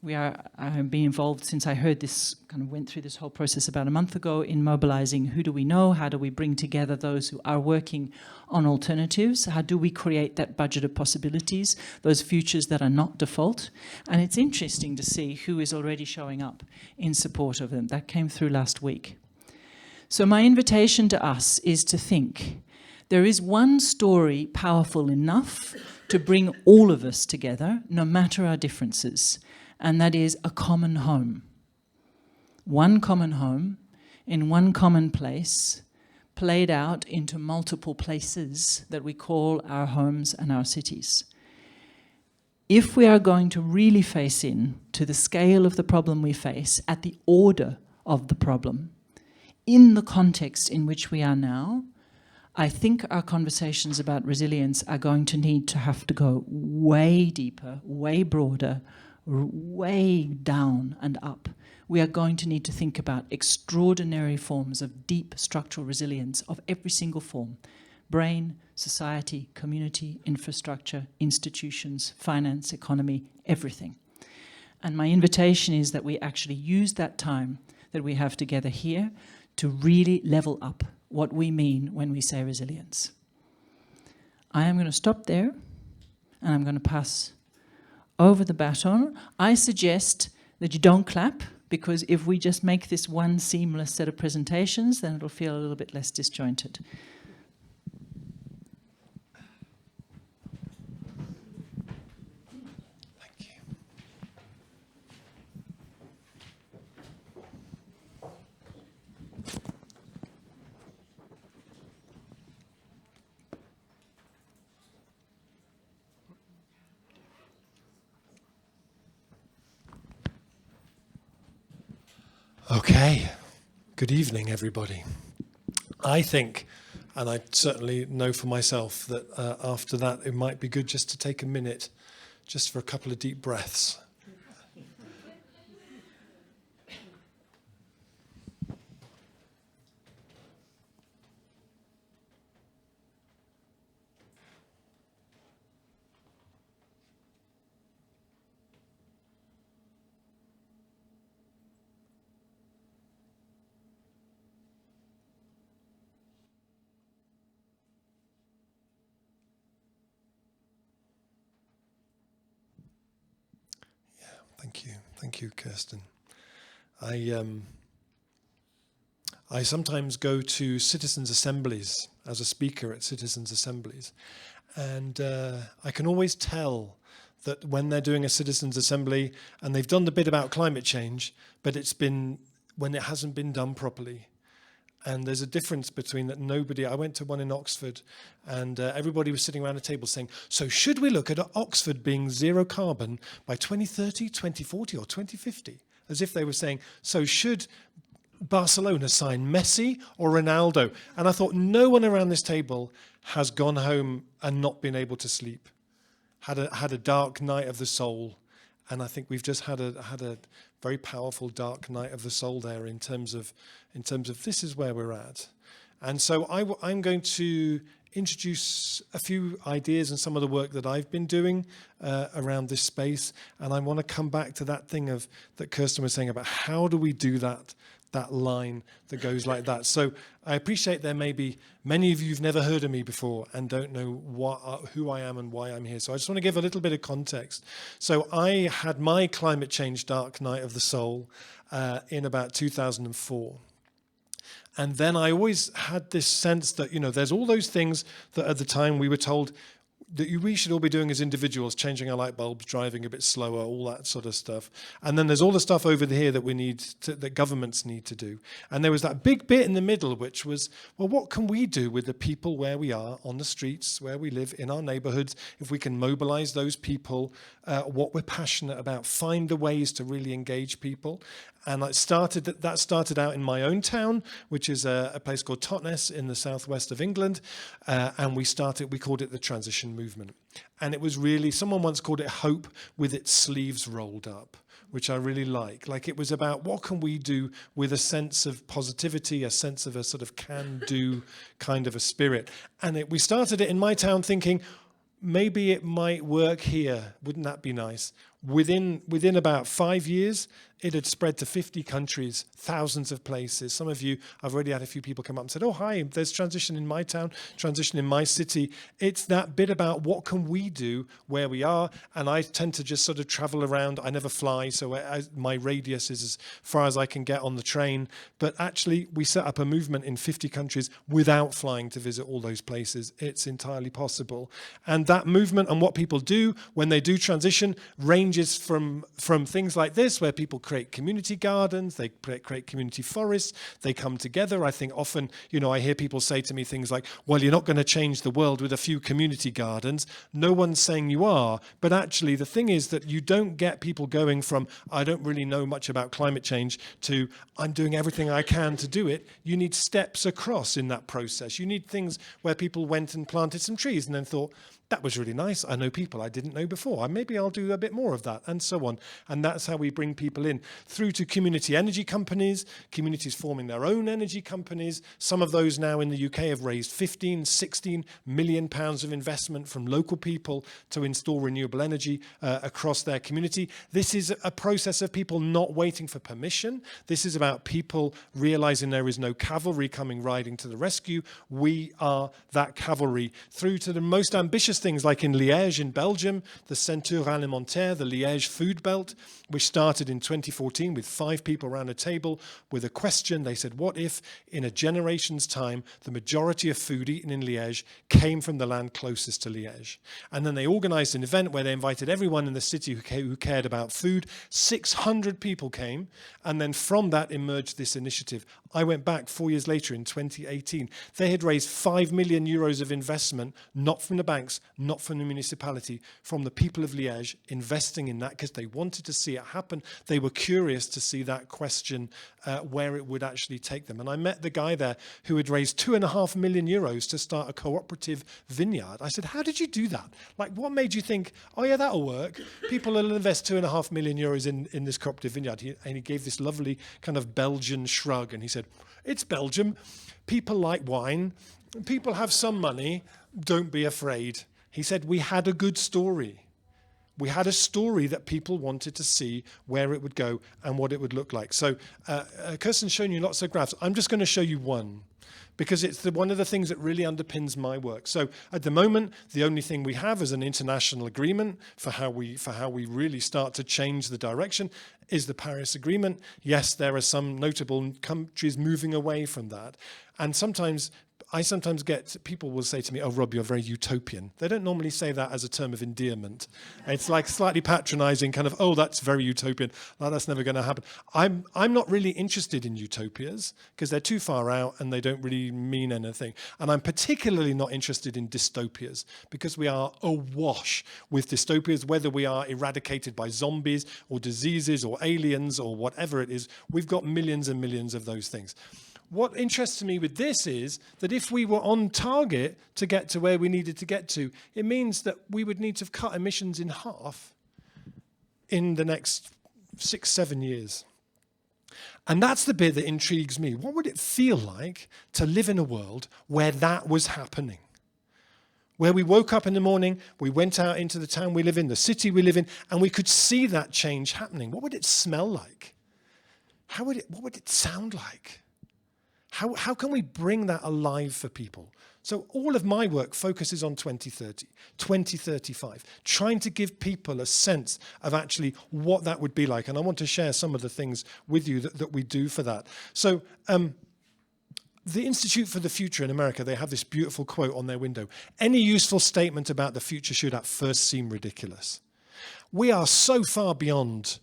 I've been involved since I heard this, kind of went through this whole process about a month ago in mobilizing who do we know, how do we bring together those who are working on alternatives, how do we create that budget of possibilities, those futures that are not default. And it's interesting to see who is already showing up in support of them. That came through last week. So my invitation to us is to think, there is one story powerful enough to bring all of us together, no matter our differences. And that is a common home. One common home in one common place, played out into multiple places that we call our homes and our cities. If we are going to really face into the scale of the problem we face, at the order of the problem, in the context in which we are now, I think our conversations about resilience are going to need to have to go way deeper, way broader, way down and up. We are going to need to think about extraordinary forms of deep structural resilience of every single form: brain, society, community, infrastructure, institutions, finance, economy, everything. And my invitation is that we actually use that time that we have together here to really level up what we mean when we say resilience. I am going to stop there, and I'm going to pass over the baton. I suggest that you don't clap, because if we just make this one seamless set of presentations, then it'll feel a little bit less disjointed. Thank you. Okay, good evening, everybody. I think, and I certainly know for myself, that after that it might be good just to take a minute, just for a couple of deep breaths. Thank you, Kirsten. I sometimes go to citizens' assemblies as a speaker at citizens' assemblies, and I can always tell that when they're doing a citizens' assembly and they've done the bit about climate change, but when it hasn't been done properly. And there's a difference between that. I went to one in Oxford, and everybody was sitting around a table saying, so should we look at Oxford being zero carbon by 2030, 2040 or 2050? As if they were saying, so should Barcelona sign Messi or Ronaldo? And I thought, no one around this table has gone home and not been able to sleep, had a dark night of the soul. And I think we've just had a very powerful dark night of the soul there in terms of this is where we're at. And so I'm going to introduce a few ideas and some of the work that I've been doing around this space. And I want to come back to that thing that Kirsten was saying about how do we do that line that goes like that. So I appreciate there may be many of you who've never heard of me before and don't know who I am and why I'm here. So I just want to give a little bit of context. So I had my climate change dark night of the soul in about 2004. And then I always had this sense that, there's all those things that at the time we were told that we should all be doing as individuals, changing our light bulbs, driving a bit slower, all that sort of stuff. And then there's all the stuff over here that that governments need to do. And there was that big bit in the middle, which was, well, what can we do with the people where we are, on the streets, where we live, in our neighborhoods, if we can mobilize those people, what we're passionate about, find the ways to really engage people. And that started out in my own town, which is a place called Totnes in the southwest of England. And we called it the transition movement. And it was really, someone once called it hope with its sleeves rolled up, which I really like. Like, it was about what can we do with a sense of positivity, a sense of a sort of can-do kind of a spirit. And we started it in my town thinking, maybe it might work here. Wouldn't that be nice? Within about 5 years, it had spread to 50 countries, thousands of places. Some of you, I've already had a few people come up and said, oh, hi, there's transition in my town, transition in my city. It's that bit about what can we do where we are. And I tend to just sort of travel around. I never fly, so my radius is as far as I can get on the train. But actually, we set up a movement in 50 countries without flying to visit all those places. It's entirely possible. And that movement and what people do when they do transition ranges from things like this, where people create community gardens, they create community forests, they come together. I think often, I hear people say to me things like, well, you're not going to change the world with a few community gardens. No one's saying you are, but actually the thing is that you don't get people going from, I don't really know much about climate change, to I'm doing everything I can to do it. You need steps across in that process. You need things where people went and planted some trees and then thought, that was really nice. I know people I didn't know before. Maybe I'll do a bit more of that, and so on. And that's how we bring people in. Through to community energy companies, communities forming their own energy companies. Some of those now in the UK have raised 15, 16 million pounds of investment from local people to install renewable energy across their community. This is a process of people not waiting for permission. This is about people realizing there is no cavalry coming riding to the rescue. We are that cavalry. Through to the most ambitious things like in Liège in Belgium, the Ceinture Alimentaire, the Liège food belt, which started in 2014 with 5 people around a table with a question. They said, what if in a generation's time, the majority of food eaten in Liège came from the land closest to Liège? And then they organized an event where they invited everyone in the city who cared about food. 600 people came. And then from that emerged this initiative. I went back 4 years later in 2018. They had raised 5 million euros of investment, not from the banks, not from the municipality, from the people of Liège, investing in that because they wanted to see it happen. They were curious to see that question, where it would actually take them. And I met the guy there who had raised 2.5 million euros to start a cooperative vineyard. I said, how did you do that? Like, what made you think, oh yeah, that'll work. People will invest 2.5 million euros in this cooperative vineyard. And he gave this lovely kind of Belgian shrug. And he said, it's Belgium. People like wine. People have some money. Don't be afraid. He said, we had a good story. We had a story that people wanted to see where it would go and what it would look like. So Kirsten's shown you lots of graphs. I'm just going to show you one because it's one of the things that really underpins my work. So at the moment, the only thing we have is an international agreement for how we really start to change the direction is the Paris Agreement. Yes, there are some notable countries moving away from that. And I sometimes get, people will say to me, oh, Rob, you're very utopian. They don't normally say that as a term of endearment. It's like slightly patronizing, kind of, oh, that's very utopian. No, that's never going to happen. I'm not really interested in utopias because they're too far out and they don't really mean anything. And I'm particularly not interested in dystopias because we are awash with dystopias, whether we are eradicated by zombies or diseases or aliens or whatever it is. We've got millions and millions of those things. What interests me with this is that if we were on target to get to where we needed to get to, it means that we would need to have cut emissions in half in the next 6-7 years. And that's the bit that intrigues me. What would it feel like to live in a world where that was happening? Where we woke up in the morning, we went out into the town we live in, the city we live in, and we could see that change happening. What would it smell like? What would it sound like? How can we bring that alive for people? So all of my work focuses on 2030, 2035, trying to give people a sense of actually what that would be like. And I want to share some of the things with you that we do for that. So the Institute for the Future in America, they have this beautiful quote on their window. Any useful statement about the future should at first seem ridiculous. We are so far beyond,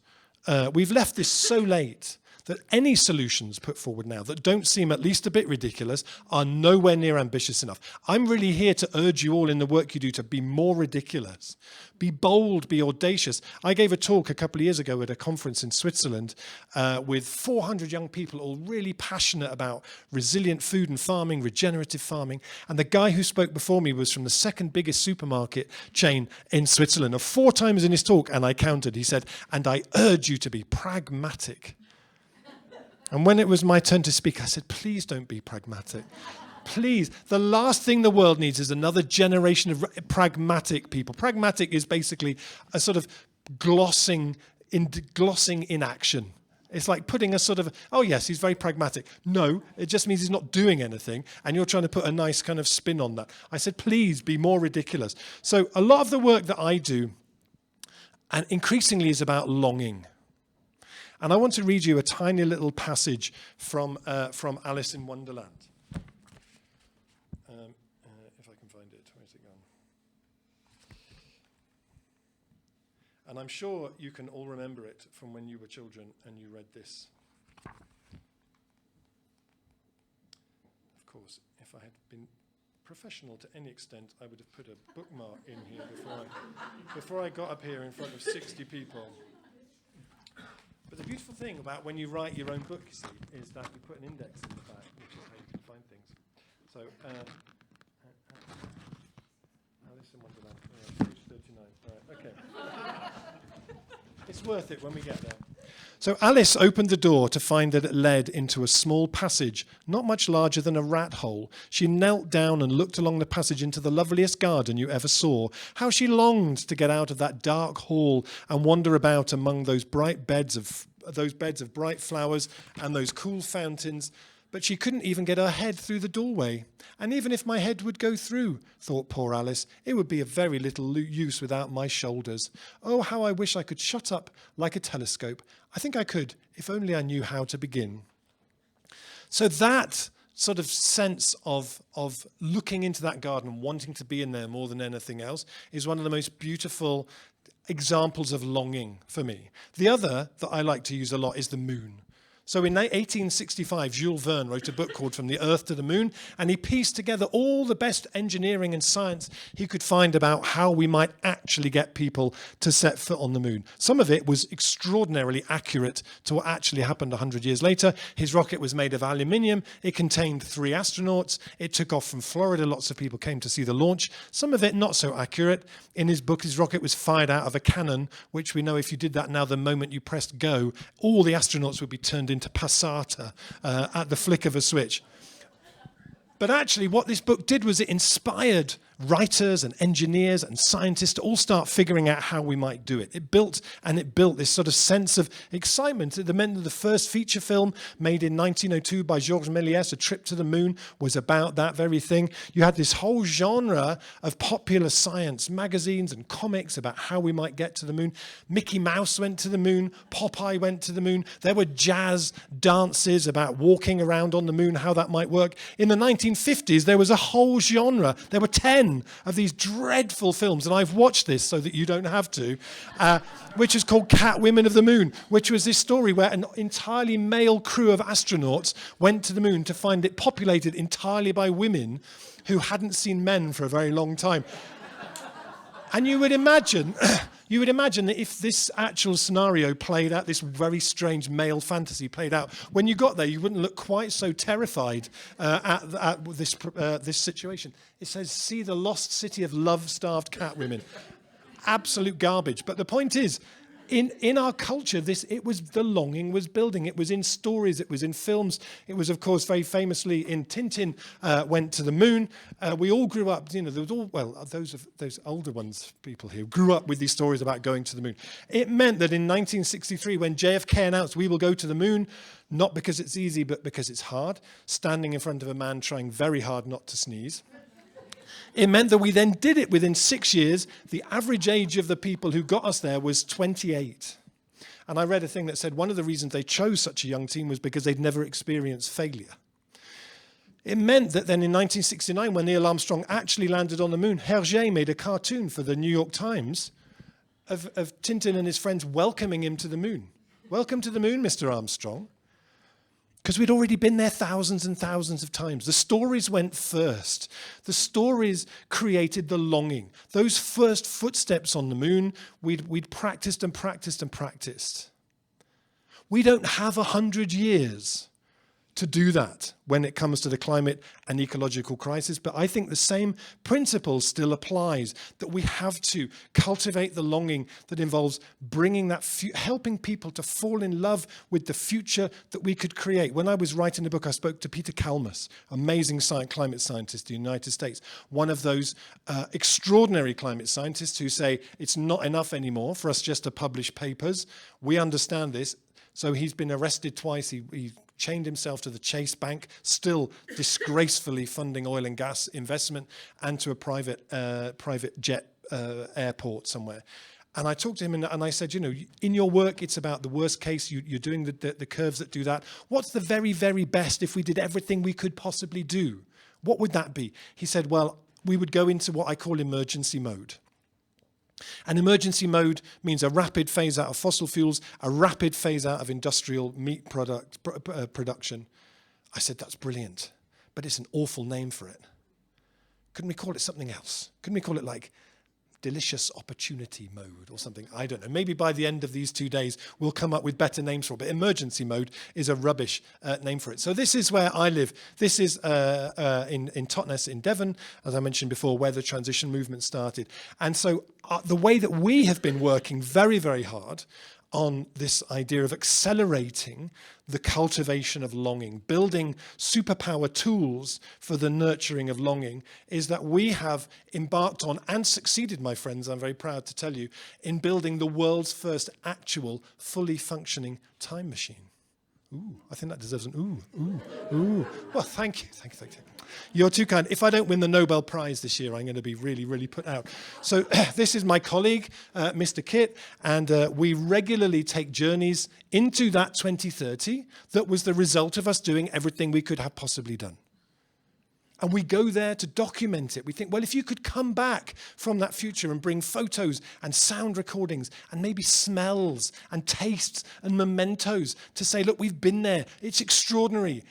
we've left this so late that any solutions put forward now that don't seem at least a bit ridiculous are nowhere near ambitious enough. I'm really here to urge you all in the work you do to be more ridiculous. Be bold, be audacious. I gave a talk a couple of years ago at a conference in Switzerland with 400 young people all really passionate about resilient food and farming, regenerative farming. And the guy who spoke before me was from the second biggest supermarket chain in Switzerland. And 4 times in his talk, and I counted, he said, "And I urge you to be pragmatic." And when it was my turn to speak, I said, "Please don't be pragmatic. Please, the last thing the world needs is another generation of pragmatic people." Pragmatic is basically a sort of glossing inaction. It's like putting a sort of, oh yes, he's very pragmatic. No, it just means he's not doing anything, and you're trying to put a nice kind of spin on that. I said, please be more ridiculous. So a lot of the work that I do, and increasingly, is about longing. And I want to read you a tiny little passage from Alice in Wonderland. If I can find it, where's it gone? And I'm sure you can all remember it from when you were children and you read this. Of course, if I had been professional to any extent, I would have put a bookmark in here before I got up here in front of 60 people. But the beautiful thing about when you write your own book, you see, is that you put an index in the back, which is how you can find things. So, Alice in Wonderland, page 39. All right, okay. It's worth it when we get there. So Alice opened the door to find that it led into a small passage, not much larger than a rat hole. She knelt down and looked along the passage into the loveliest garden you ever saw. How she longed to get out of that dark hall and wander about among those beds of bright flowers and those cool fountains. But she couldn't even get her head through the doorway. And even if my head would go through, thought poor Alice, it would be of very little use without my shoulders. Oh, how I wish I could shut up like a telescope. I think I could, if only I knew how to begin. So that sort of sense of looking into that garden, wanting to be in there more than anything else, is one of the most beautiful examples of longing for me. The other that I like to use a lot is the moon. So in 1865, Jules Verne wrote a book called From the Earth to the Moon, and he pieced together all the best engineering and science he could find about how we might actually get people to set foot on the moon. Some of it was extraordinarily accurate to what actually happened 100 years later. His rocket was made of aluminium. It contained 3 astronauts. It took off from Florida. Lots of people came to see the launch. Some of it not so accurate. In his book, his rocket was fired out of a cannon, which we know if you did that now, the moment you pressed go, all the astronauts would be turned into passata at the flick of a switch. But actually what this book did was it inspired writers and engineers and scientists to all start figuring out how we might do it. It built this sort of sense of excitement. It meant that the first feature film made in 1902 by Georges Méliès, A Trip to the Moon, was about that very thing. You had this whole genre of popular science magazines and comics about how we might get to the moon. Mickey Mouse went to the moon. Popeye went to the moon. There were jazz dances about walking around on the moon, how that might work. In the 1950s, there was a whole genre. There were 10 of these dreadful films, and I've watched this so that you don't have to, which is called Cat Women of the Moon, which was this story where an entirely male crew of astronauts went to the moon to find it populated entirely by women who hadn't seen men for a very long time. And you would imagine that if this actual scenario played out, this very strange male fantasy played out, when you got there, you wouldn't look quite so terrified at this situation. It says, "See the lost city of love-starved cat women." Absolute garbage. But the point is, in our culture, the longing was building. It was in stories. It was in films. It was, of course, very famously in Tintin, went to the moon. We all grew up, there was those older ones, people here, grew up with these stories about going to the moon. It meant that in 1963, when JFK announced we will go to the moon, not because it's easy, but because it's hard, standing in front of a man trying very hard not to sneeze. It meant that we then did it within 6 years. The average age of the people who got us there was 28. And I read a thing that said one of the reasons they chose such a young team was because they'd never experienced failure. It meant that then in 1969, when Neil Armstrong actually landed on the moon, Hergé made a cartoon for the New York Times of Tintin and his friends welcoming him to the moon. "Welcome to the moon, Mr. Armstrong." because we'd already been there thousands and thousands of times. The stories went first. The stories created the longing. Those first footsteps on the moon, we'd practiced and practiced and practiced. We don't have 100 years to do that when it comes to the climate and ecological crisis. But I think the same principle still applies, that we have to cultivate the longing that involves bringing that, helping people to fall in love with the future that we could create. When I was writing the book, I spoke to Peter Kalmus, amazing climate scientist in the United States, one of those extraordinary climate scientists who say it's not enough anymore for us just to publish papers. We understand this. So he's been arrested twice. He chained himself to the Chase Bank, still disgracefully funding oil and gas investment, and to a private jet airport somewhere. And I talked to him and I said, in your work, it's about the worst case. You're doing the curves that do that. What's the very, very best if we did everything we could possibly do? What would that be? He said, well, we would go into what I call emergency mode. And emergency mode means a rapid phase out of fossil fuels, a rapid phase out of industrial meat production. I said, that's brilliant, but it's an awful name for it. Couldn't we call it something else? Couldn't we call it like delicious opportunity mode or something? I don't know. Maybe by the end of these 2 days, we'll come up with better names for it. But emergency mode is a rubbish name for it. So this is where I live. This is in Totnes in Devon, as I mentioned before, where the transition movement started. And so the way that we have been working very, very hard on this idea of accelerating the cultivation of longing, building superpower tools for the nurturing of longing, is that we have embarked on and succeeded, my friends, I'm very proud to tell you, in building the world's first actual, fully functioning time machine. Ooh, I think that deserves an ooh. Well, thank you. You're too kind. If I don't win the Nobel Prize this year, I'm going to be really, really put out. So this is my colleague, Mr. Kit, and we regularly take journeys into that 2030 that was the result of us doing everything we could have possibly done. And we go there to document it. We think, well, if you could come back from that future and bring photos and sound recordings and maybe smells and tastes and mementos to say, look, we've been there. It's extraordinary.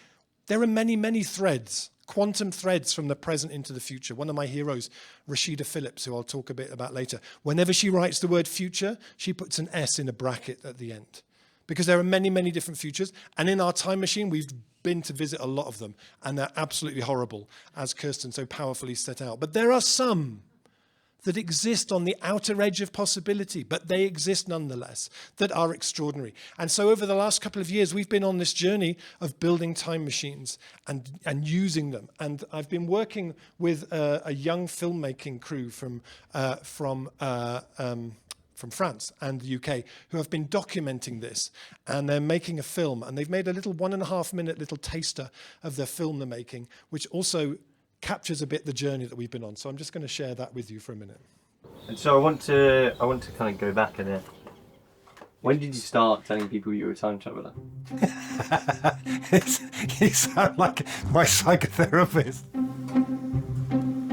There are many, many threads, quantum threads from the present into the future. One of my heroes, Rashida Phillips, who I'll talk a bit about later, whenever she writes the word future, she puts an S in a bracket at the end. Because there are many, many different futures. And in our time machine, we've been to visit a lot of them. And they're absolutely horrible, as Kirsten so powerfully set out. But there are some that exist on the outer edge of possibility, but they exist nonetheless, that are extraordinary. And so over the last couple of years, we've been on this journey of building time machines and using them. And I've been working with a young filmmaking crew from France and the UK, who have been documenting this, and they're making a film, and they've made a little 1.5 minute little taster of their film they're making, which also captures a bit the journey that we've been on. So I'm just going to share that with you for a minute. And so I want to kind of go back in it. When did you start telling people you were a time traveller? You sound like my psychotherapist.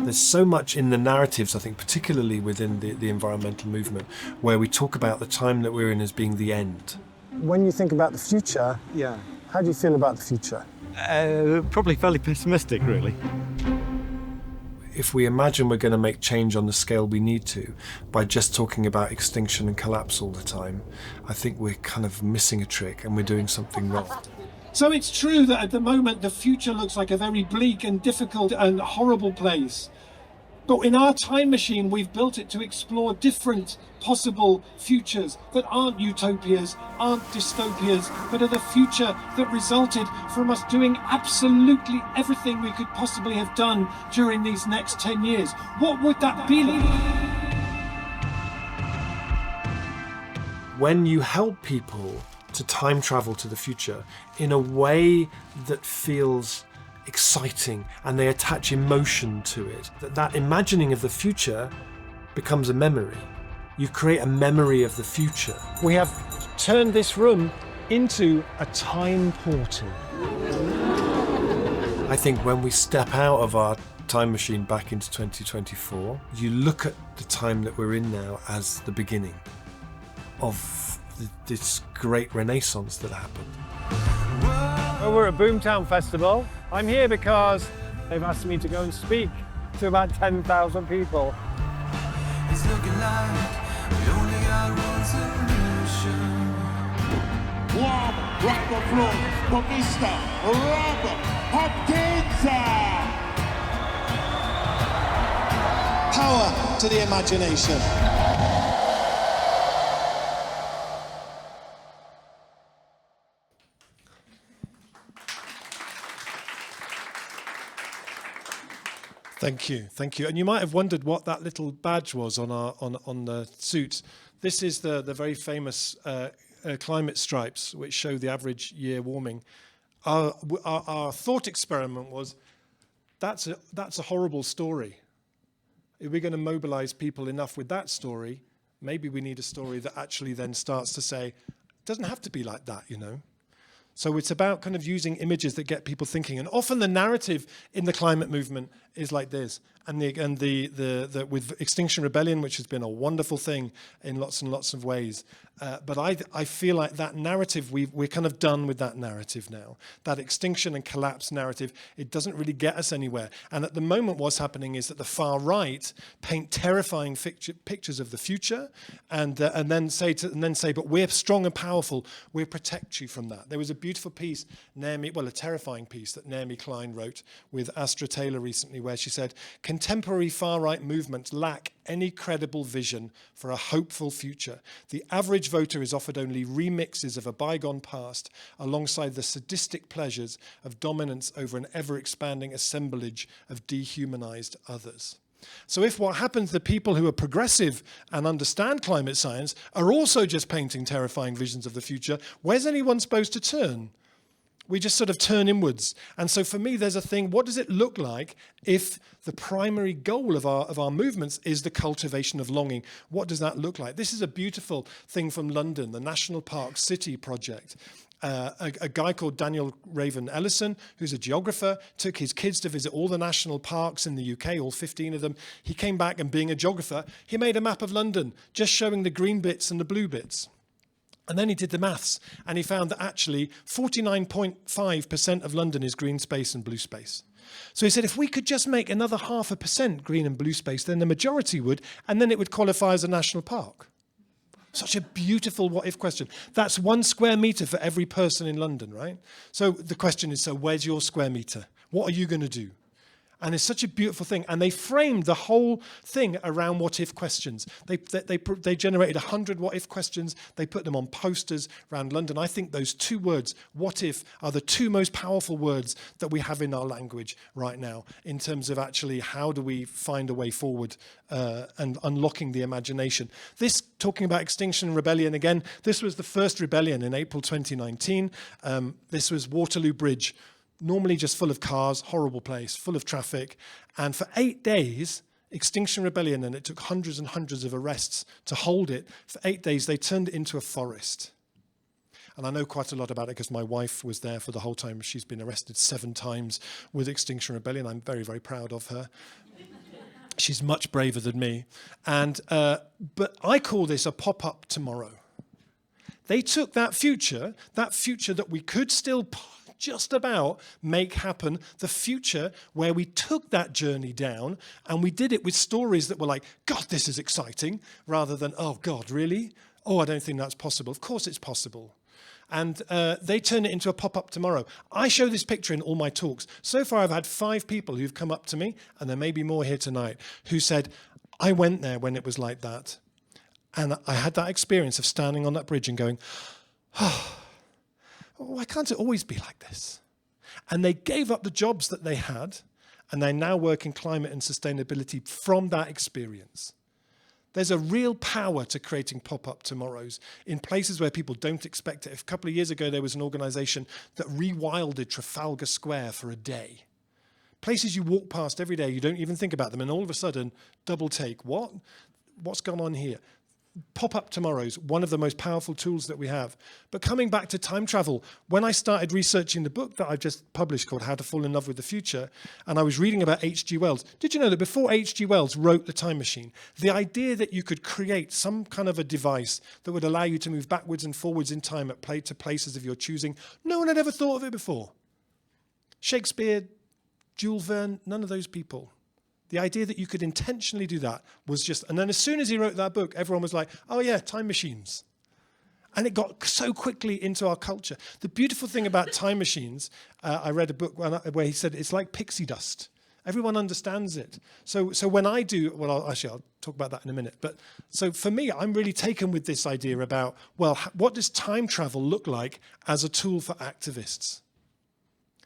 There's so much in the narratives, I think, particularly within the environmental movement, where we talk about the time that we're in as being the end. When you think about the future, how do you feel about the future? Probably fairly pessimistic, really. If we imagine we're going to make change on the scale we need to by just talking about extinction and collapse all the time, I think we're kind of missing a trick and we're doing something wrong. So it's true that at the moment the future looks like a very bleak and difficult and horrible place. But in our time machine, we've built it to explore different possible futures that aren't utopias, aren't dystopias, but are the future that resulted from us doing absolutely everything we could possibly have done during these next 10 years. What would that be? When you help people to time travel to the future in a way that feels exciting and they attach emotion to it, that imagining of the future becomes a memory. You create a memory of the future. We have turned this room into a time portal. I think when we step out of our time machine back into 2024, you look at the time that we're in now as the beginning of this great renaissance that happened. Well, we're at Boomtown Festival. I'm here because they've asked me to go and speak to about 10,000 people. It's looking like we only got one solution. Warm round of applause for Mr. Robert Hopkins. Power to the imagination. Thank you, thank you. And you might have wondered what that little badge was on our on the suit. This is the very famous climate stripes, which show the average year warming. Our thought experiment was, that's a horrible story. If we're going to mobilize people enough with that story, maybe we need a story that actually then starts to say, it doesn't have to be like that, you know. So it's about kind of using images that get people thinking. And often the narrative in the climate movement is like this. And the with Extinction Rebellion, which has been a wonderful thing in lots and lots of ways. But I feel like that narrative, we're kind of done with that narrative now. That extinction and collapse narrative, it doesn't really get us anywhere. And at the moment what's happening is that the far right paint terrifying pictures of the future and then say, but we're strong and powerful, we'll protect you from that. There was a beautiful piece, a terrifying piece that Naomi Klein wrote with Astra Taylor recently, where she said, contemporary far-right movements lack any credible vision for a hopeful future. The average voter is offered only remixes of a bygone past alongside the sadistic pleasures of dominance over an ever-expanding assemblage of dehumanized others. So if what happens, the people who are progressive and understand climate science are also just painting terrifying visions of the future, where's anyone supposed to turn? We just sort of turn inwards. And so for me, there's a thing, what does it look like if the primary goal of our movements is the cultivation of longing? What does that look like? This is a beautiful thing from London, the National Park City project. A guy called Daniel Raven Ellison, who's a geographer, took his kids to visit all the national parks in the UK, all 15 of them. He came back, and being a geographer, he made a map of London, just showing the green bits and the blue bits. And then he did the maths, and he found that actually 49.5% of London is green space and blue space. So he said, if we could just make another 0.5% green and blue space, then the majority would, and then it would qualify as a national park. Such a beautiful what-if question. That's 1 square metre for every person in London, right? So the question is, so where's your square metre? What are you going to do? And it's such a beautiful thing. And they framed the whole thing around what-if questions. They generated 100 what-if questions. They put them on posters around London. I think those 2 words, what if, are the 2 most powerful words that we have in our language right now in terms of actually how do we find a way forward and unlocking the imagination. This, talking about Extinction Rebellion again, this was the first rebellion in April 2019. This was Waterloo Bridge. Normally just full of cars, horrible place, full of traffic. And for 8 days, Extinction Rebellion, and it took hundreds and hundreds of arrests to hold it. For 8 days, they turned it into a forest. And I know quite a lot about it because my wife was there for the whole time. She's been arrested 7 times with Extinction Rebellion. I'm very, very proud of her. She's much braver than me. And but I call this a pop-up tomorrow. They took that future that we could still just about make happen, the future where we took that journey down and we did it with stories that were like, God, this is exciting, rather than, oh God, really? Oh, I don't think that's possible. Of course it's possible. And they turn it into a pop-up tomorrow. I show this picture in all my talks. So far I've had 5 people who've come up to me, and there may be more here tonight, who said, I went there when it was like that. And I had that experience of standing on that bridge and going, oh, why can't it always be like this? And they gave up the jobs that they had, and they now work in climate and sustainability from that experience. There's a real power to creating pop-up tomorrows in places where people don't expect it. A couple of years ago, there was an organisation that rewilded Trafalgar Square for a day. Places you walk past every day, you don't even think about them, and all of a sudden, double take. What's gone on here? pop-up tomorrows, one of the most powerful tools that we have. But coming back to time travel, when I started researching the book that I've just published called How to Fall in Love with the Future, and I was reading about H.G. Wells, did you know that before H.G. Wells wrote The Time Machine, the idea that you could create some kind of a device that would allow you to move backwards and forwards in time to places of your choosing, no one had ever thought of it before. Shakespeare, Jules Verne, none of those people. The idea that you could intentionally do that was just, and then as soon as he wrote that book, everyone was like, oh yeah, time machines. And it got so quickly into our culture. The beautiful thing about time machines, I read a book where he said it's like pixie dust. Everyone understands it. So when I do, well, I'll talk about that in a minute. But so for me, I'm really taken with this idea about, well, what does time travel look like as a tool for activists?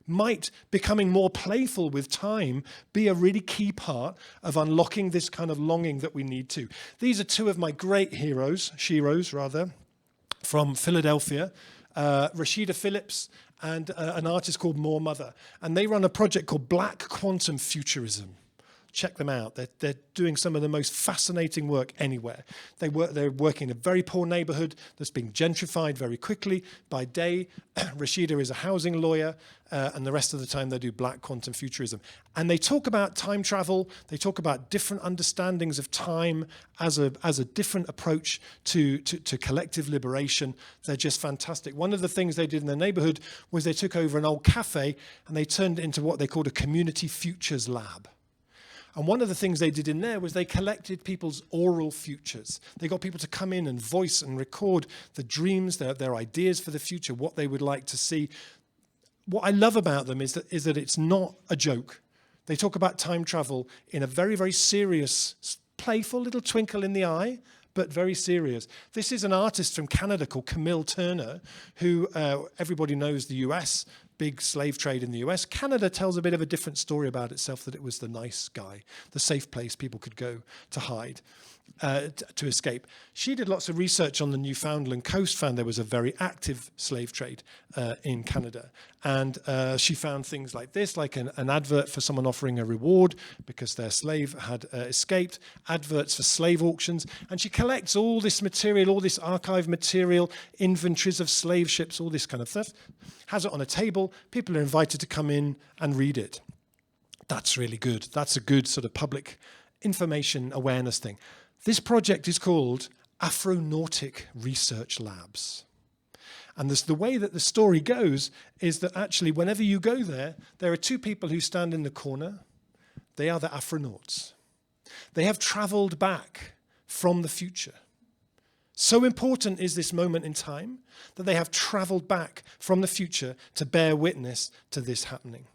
Might becoming more playful with time be a really key part of unlocking this kind of longing that we need to. These are two of my great heroes, sheroes rather, from Philadelphia, Rashida Phillips and an artist called Moore Mother. And they run a project called Black Quantum Futurism. Check them out. They're doing some of the most fascinating work anywhere. They're working in a very poor neighborhood that's being gentrified very quickly. By day, Rashida is a housing lawyer, and the rest of the time they do black quantum futurism. And they talk about time travel. They talk about different understandings of time as a different approach to collective liberation. They're just fantastic. One of the things they did in their neighborhood was they took over an old cafe and they turned it into what they called a community futures lab. And one of the things they did in there was they collected people's oral futures. They got people to come in and voice and record the dreams, their ideas for the future, what they would like to see. What I love about them is that it's not a joke. They talk about time travel in a very, very serious, playful little twinkle in the eye, but very serious. This is an artist from Canada called Camille Turner, who everybody knows the US, big slave trade in the US. Canada tells a bit of a different story about itself, that it was the nice guy, the safe place people could go to hide, to escape. She did lots of research on the Newfoundland coast, found there was a very active slave trade in Canada. And she found things like this, like an advert for someone offering a reward because their slave had escaped, adverts for slave auctions. And she collects all this material, all this archive material, inventories of slave ships, all this kind of stuff, has it on a table. People are invited to come in and read it. That's really good. That's a good sort of public information awareness thing. This project is called Afronautic Research Labs. And the way that the story goes is that actually whenever you go there are two people who stand in the corner. They are the Afronauts. They have traveled back from the future. So important is this moment in time that they have traveled back from the future to bear witness to this happening.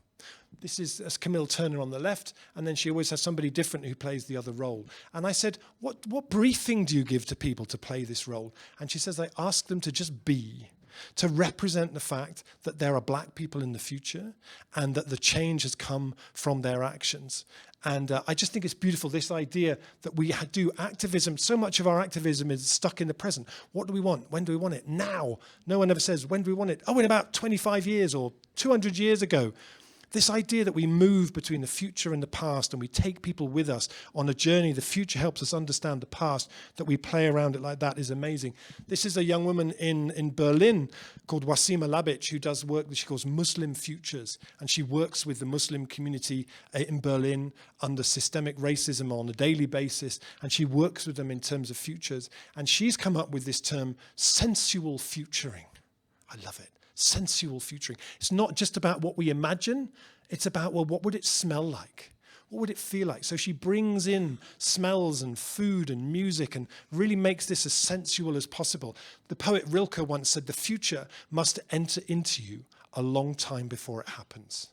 This is Camille Turner on the left, and then she always has somebody different who plays the other role. And I said, what briefing do you give to people to play this role? And she says, I ask them to just be, to represent the fact that there are black people in the future and that the change has come from their actions. And I just think it's beautiful, this idea that we do activism. So much of our activism is stuck in the present. What do we want? When do we want it? Now. No one ever says, when do we want it? Oh, in about 25 years or 200 years ago. This idea that we move between the future and the past and we take people with us on a journey, the future helps us understand the past, that we play around it like that is amazing. This is a young woman in Berlin called Wasima Labic who does work that she calls Muslim Futures. And she works with the Muslim community in Berlin under systemic racism on a daily basis. And she works with them in terms of futures. And she's come up with this term, sensual futuring. I love it. Sensual futuring. It's not just about what we imagine, it's about, well, what would it smell like? What would it feel like? So she brings in smells and food and music and really makes this as sensual as possible. The poet Rilke once said, the future must enter into you a long time before it happens.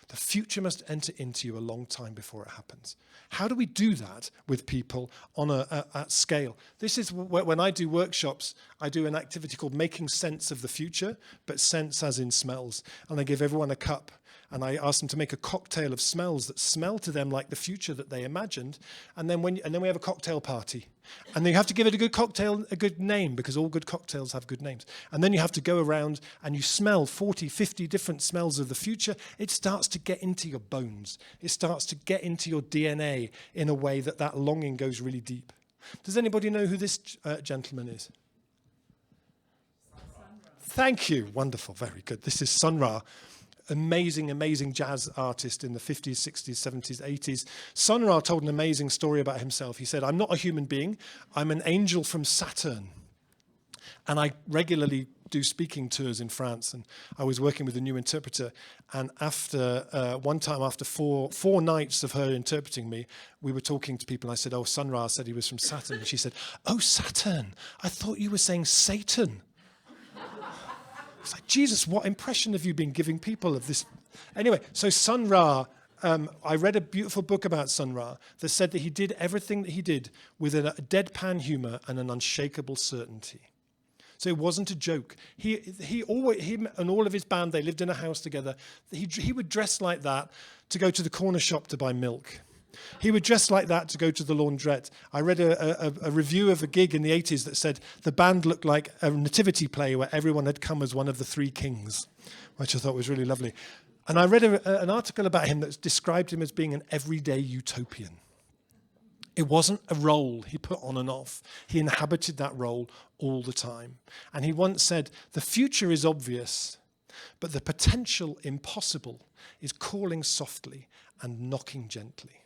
The future must enter into you a long time before it happens. How do we do that with people on at scale? This is when I do workshops, I do an activity called making sense of the future, but sense as in smells. And I give everyone a cup and I ask them to make a cocktail of smells that smell to them like the future that they imagined. And then we have a cocktail party. And then you have to give it a good cocktail, a good name, because all good cocktails have good names. And then you have to go around and you smell 40, 50 different smells of the future. It starts to get into your bones. It starts to get into your DNA in a way that longing goes really deep. Does anybody know who this gentleman is? Thank you. Wonderful. Very good. This is Sun Ra. Amazing, amazing jazz artist in the 50s, 60s, 70s, 80s. Sun Ra told an amazing story about himself. He said, I'm not a human being. I'm an angel from Saturn. And I regularly do speaking tours in France. And I was working with a new interpreter. And after one time, after four nights of her interpreting me, we were talking to people. I said, oh, Sun Ra said he was from Saturn. And she said, oh, Saturn. I thought you were saying Satan. It's like, Jesus, what impression have you been giving people of this? Anyway, so Sun Ra, I read a beautiful book about Sun Ra that said that he did everything that he did with a deadpan humor and an unshakable certainty. So it wasn't a joke. Him and all of his band, they lived in a house together. He would dress like that to go to the corner shop to buy milk. He would dress like that to go to the laundrette. I read a review of a gig in the 80s that said the band looked like a nativity play where everyone had come as one of the three kings, which I thought was really lovely. And I read an article about him that described him as being an everyday utopian. It wasn't a role he put on and off. He inhabited that role all the time. And he once said, the future is obvious, but the potential impossible is calling softly and knocking gently.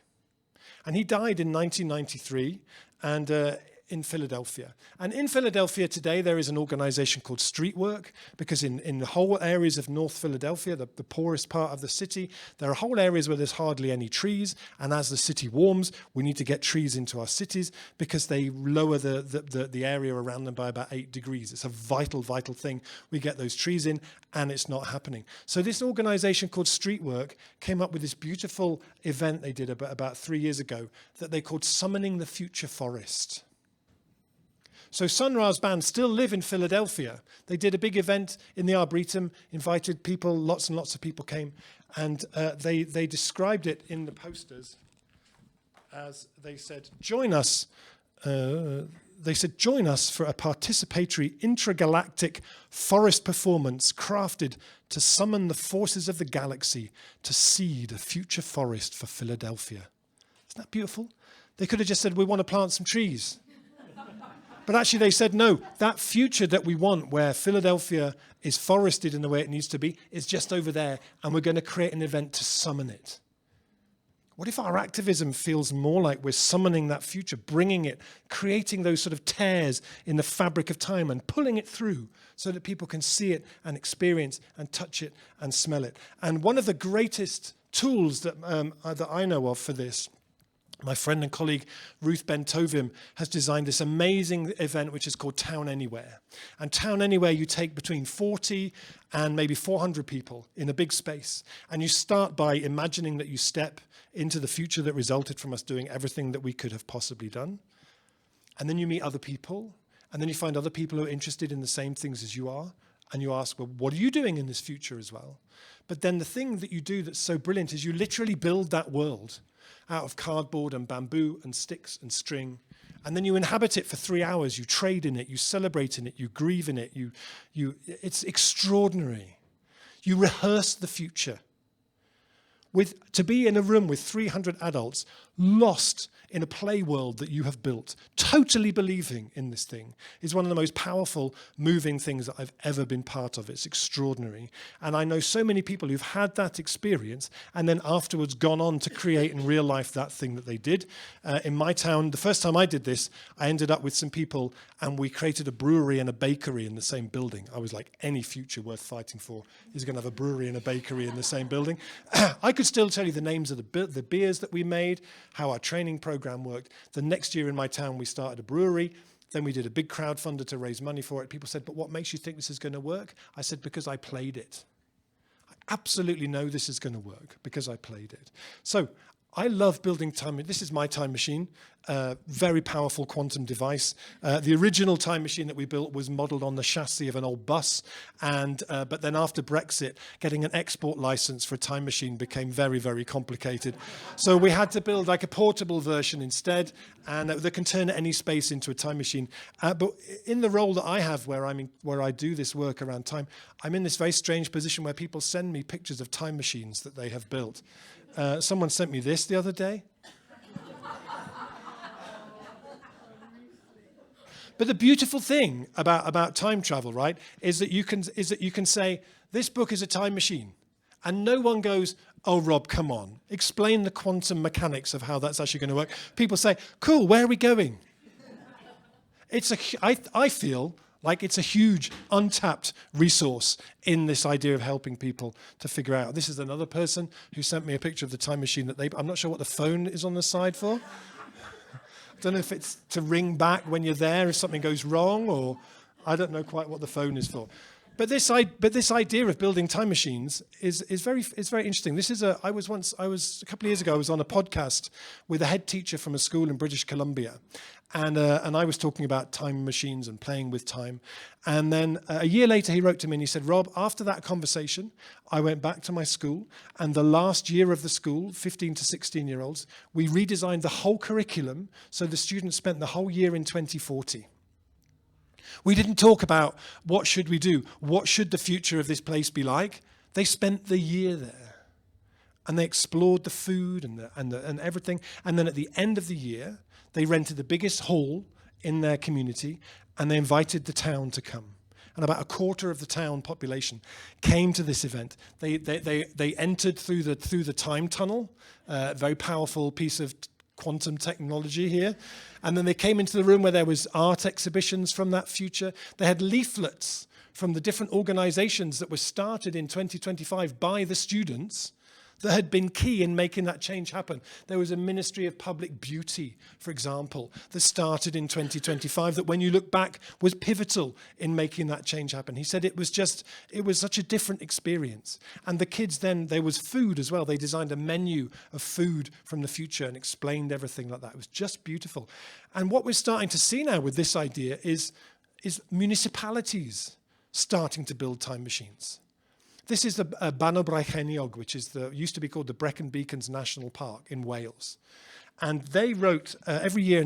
And he died in 1993 and in Philadelphia. And in Philadelphia today, there is an organization called Streetwork, because in the whole areas of North Philadelphia, the poorest part of the city, there are whole areas where there's hardly any trees. And as the city warms, we need to get trees into our cities because they lower the area around them by about 8 degrees. It's a vital, vital thing. We get those trees in, and it's not happening. So this organization called Streetwork came up with this beautiful event they did about 3 years ago that they called Summoning the Future Forest. So Sun Ra's band still live in Philadelphia. They did a big event in the Arboretum, invited people, lots and lots of people came, and they described it in the posters as they said, join us. They said, join us for a participatory intergalactic forest performance crafted to summon the forces of the galaxy to seed a future forest for Philadelphia. Isn't that beautiful? They could have just said, we want to plant some trees. But actually they said, no, that future that we want where Philadelphia is forested in the way it needs to be is just over there, and we're going to create an event to summon it. What if our activism feels more like we're summoning that future, bringing it, creating those sort of tears in the fabric of time and pulling it through so that people can see it and experience and touch it and smell it? And one of the greatest tools that I know of for this, my friend and colleague Ruth Ben-Tovim has designed this amazing event which is called Town Anywhere. And Town Anywhere, you take between 40 and maybe 400 people in a big space. And you start by imagining that you step into the future that resulted from us doing everything that we could have possibly done. And then you meet other people. And then you find other people who are interested in the same things as you are. And you ask, well, what are you doing in this future as well? But then the thing that you do that's so brilliant is you literally build that world out of cardboard and bamboo and sticks and string. And then you inhabit it for 3 hours. You trade in it. You celebrate in it. You grieve in it. It's extraordinary. You rehearse the future. To be in a room with 300 adults lost in a play world that you have built, totally believing in this thing, is one of the most powerful, moving things that I've ever been part of. It's extraordinary. And I know so many people who've had that experience and then afterwards gone on to create in real life that thing that they did. In my town, the first time I did this, I ended up with some people and we created a brewery and a bakery in the same building. I was like, any future worth fighting for is going to have a brewery and a bakery in the same building. I could still tell you the names of the beers that we made, how our training program worked. The next year in my town, we started a brewery. Then we did a big crowdfunder to raise money for it. People said, but what makes you think this is going to work? I said, because I played it. I absolutely know this is going to work because I played it. So I love building time. This is my time machine, very powerful quantum device. The original time machine that we built was modeled on the chassis of an old bus. But then after Brexit, getting an export license for a time machine became very, very complicated. So we had to build like a portable version instead, and that can turn any space into a time machine. But in the role that I have where I do this work around time, I'm in this very strange position where people send me pictures of time machines that they have built. Someone sent me this the other day. But the beautiful thing about time travel, right, is that you can say, this book is a time machine. And no one goes, oh, Rob, come on. Explain the quantum mechanics of how that's actually going to work. People say, cool, where are we going? I feel like it's a huge, untapped resource in this idea of helping people to figure out. This is another person who sent me a picture of the time machine that I'm not sure what the phone is on the side for. I don't know if it's to ring back when you're there if something goes wrong, or I don't know quite what the phone is for. But this idea of building time machines is very interesting. I was a couple of years ago, I was on a podcast with a head teacher from a school in British Columbia, and I was talking about time machines and playing with time. And then a year later, he wrote to me and he said, Rob, after that conversation, I went back to my school, and the last year of the school, 15 to 16-year-olds, we redesigned the whole curriculum so the students spent the whole year in 2040. We didn't talk about what should we do, what should the future of this place be like. They spent the year there, and they explored the food and everything. And then at the end of the year, they rented the biggest hall in their community, and they invited the town to come. And about a quarter of the town population came to this event. They entered through the time tunnel, a very powerful piece of quantum technology here. And then they came into the room where there was art exhibitions from that future. They had leaflets from the different organizations that were started in 2025 by the students that had been key in making that change happen. There was a Ministry of Public Beauty, for example, that started in 2025 that when you look back was pivotal in making that change happen. He said it was such a different experience. And the kids then, there was food as well. They designed a menu of food from the future and explained everything like that. It was just beautiful. And what we're starting to see now with this idea is municipalities starting to build time machines. This is the Banno Brycheiniog, which used to be called the Brecon Beacons National Park in Wales. And they wrote, every year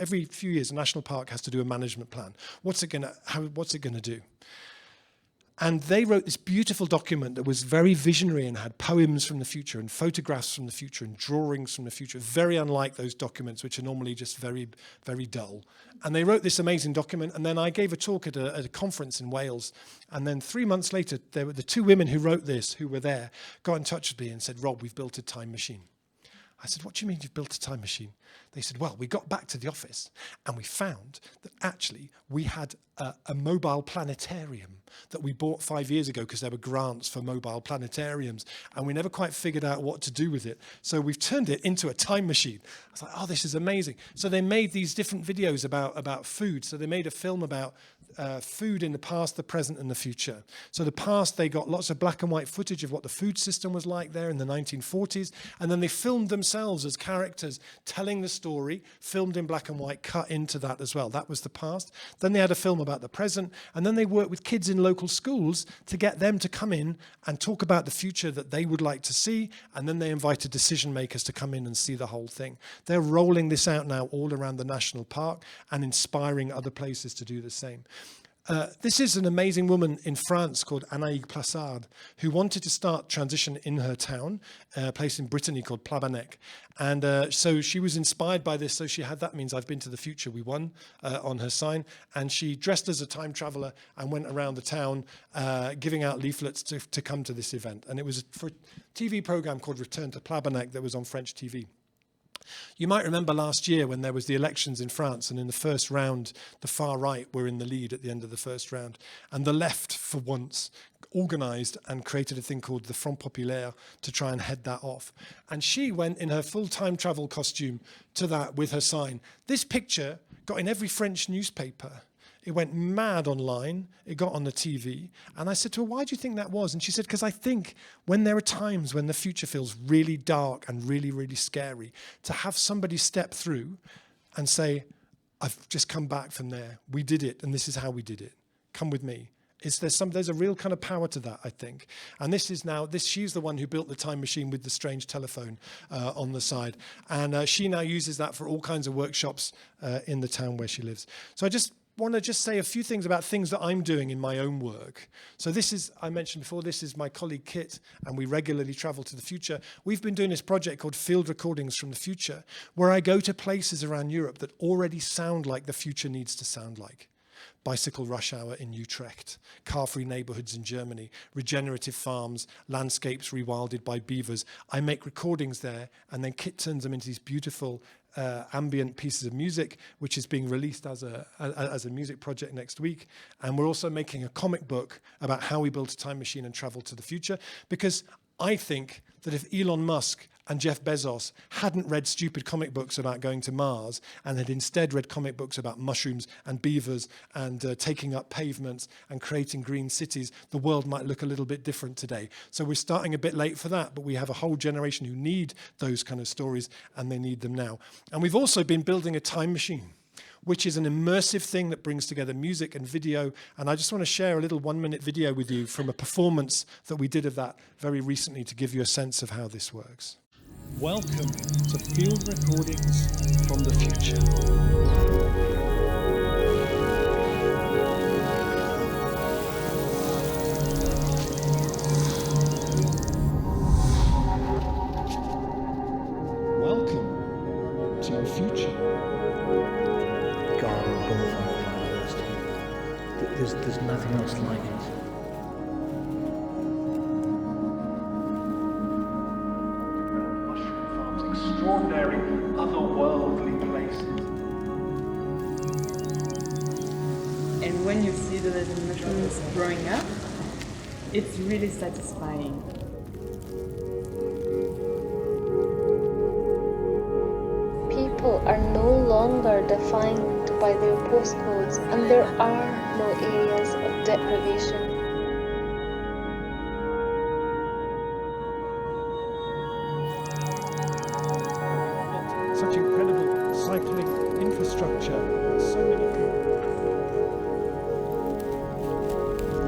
every few years, a national park has to do a management plan. What's it going to do? And they wrote this beautiful document that was very visionary and had poems from the future and photographs from the future and drawings from the future, very unlike those documents, which are normally just very, very dull. And they wrote this amazing document, and then I gave a talk at a conference in Wales. And then 3 months later, there were the two women who wrote this, who were there, got in touch with me and said, Rob, we've built a time machine. I said, what do you mean you've built a time machine? They said, well, we got back to the office and we found that actually we had a mobile planetarium that we bought 5 years ago because there were grants for mobile planetariums, and we never quite figured out what to do with it. So we've turned it into a time machine. I was like, oh, this is amazing. So they made these different videos about food. So they made a film about food in the past, the present, and the future. So the past, they got lots of black and white footage of what the food system was like there in the 1940s, and then they filmed themselves as characters telling the story, filmed in black and white, cut into that as well. That was the past. Then they had a film about the present, and then they worked with kids in local schools to get them to come in and talk about the future that they would like to see, and then they invited decision makers to come in and see the whole thing. They're rolling this out now all around the national park and inspiring other places to do the same. This is an amazing woman in France called Anaïg Plassard, who wanted to start transition in her town, a place in Brittany called Plabanec. And so she was inspired by this, so she had That Means I've Been to the Future, we won, on her sign. And she dressed as a time traveler and went around the town giving out leaflets to come to this event. And it was for a TV program called Return to Plabanec that was on French TV. You might remember last year when there was the elections in France, and in the first round, the far right were in the lead at the end of the first round. And the left, for once, organised and created a thing called the Front Populaire to try and head that off. And she went in her full time travel costume to that with her sign. This picture got in every French newspaper. It went mad online. It got on the TV. And I said to her, why do you think that was? And she said, because I think when there are times when the future feels really dark and really, really scary, to have somebody step through and say, I've just come back from there. We did it, and this is how we did it. Come with me. There's a real kind of power to that, I think. And she's the one who built the time machine with the strange telephone on the side. And she now uses that for all kinds of workshops in the town where she lives. So I just want to just say a few things about things that I'm doing in my own work. So this is, I mentioned before, this is my colleague Kit, and we regularly travel to the future. We've been doing this project called Field Recordings from the Future, where I go to places around Europe that already sound like the future needs to sound like. Bicycle rush hour in Utrecht, car-free neighborhoods in Germany, regenerative farms, landscapes rewilded by beavers. I make recordings there, and then Kit turns them into these beautiful ambient pieces of music, which is being released as a music project next week. And we're also making a comic book about how we built a time machine and traveled to the future, because I think that if Elon Musk and Jeff Bezos hadn't read stupid comic books about going to Mars and had instead read comic books about mushrooms and beavers and taking up pavements and creating green cities, the world might look a little bit different today. So we're starting a bit late for that, but we have a whole generation who need those kind of stories, and they need them now. And we've also been building a time machine, which is an immersive thing that brings together music and video. And I just want to share a little 1-minute video with you from a performance that we did of that very recently to give you a sense of how this works. Welcome to Field Recordings from the Future. Welcome to your future. God, I'm going for biodiversity. There's nothing else like it. Extraordinary, otherworldly places. And when you see the little mushrooms growing up, it's really satisfying. People are no longer defined by their postcodes, and there are no areas of deprivation. Such incredible cycling infrastructure, so many people.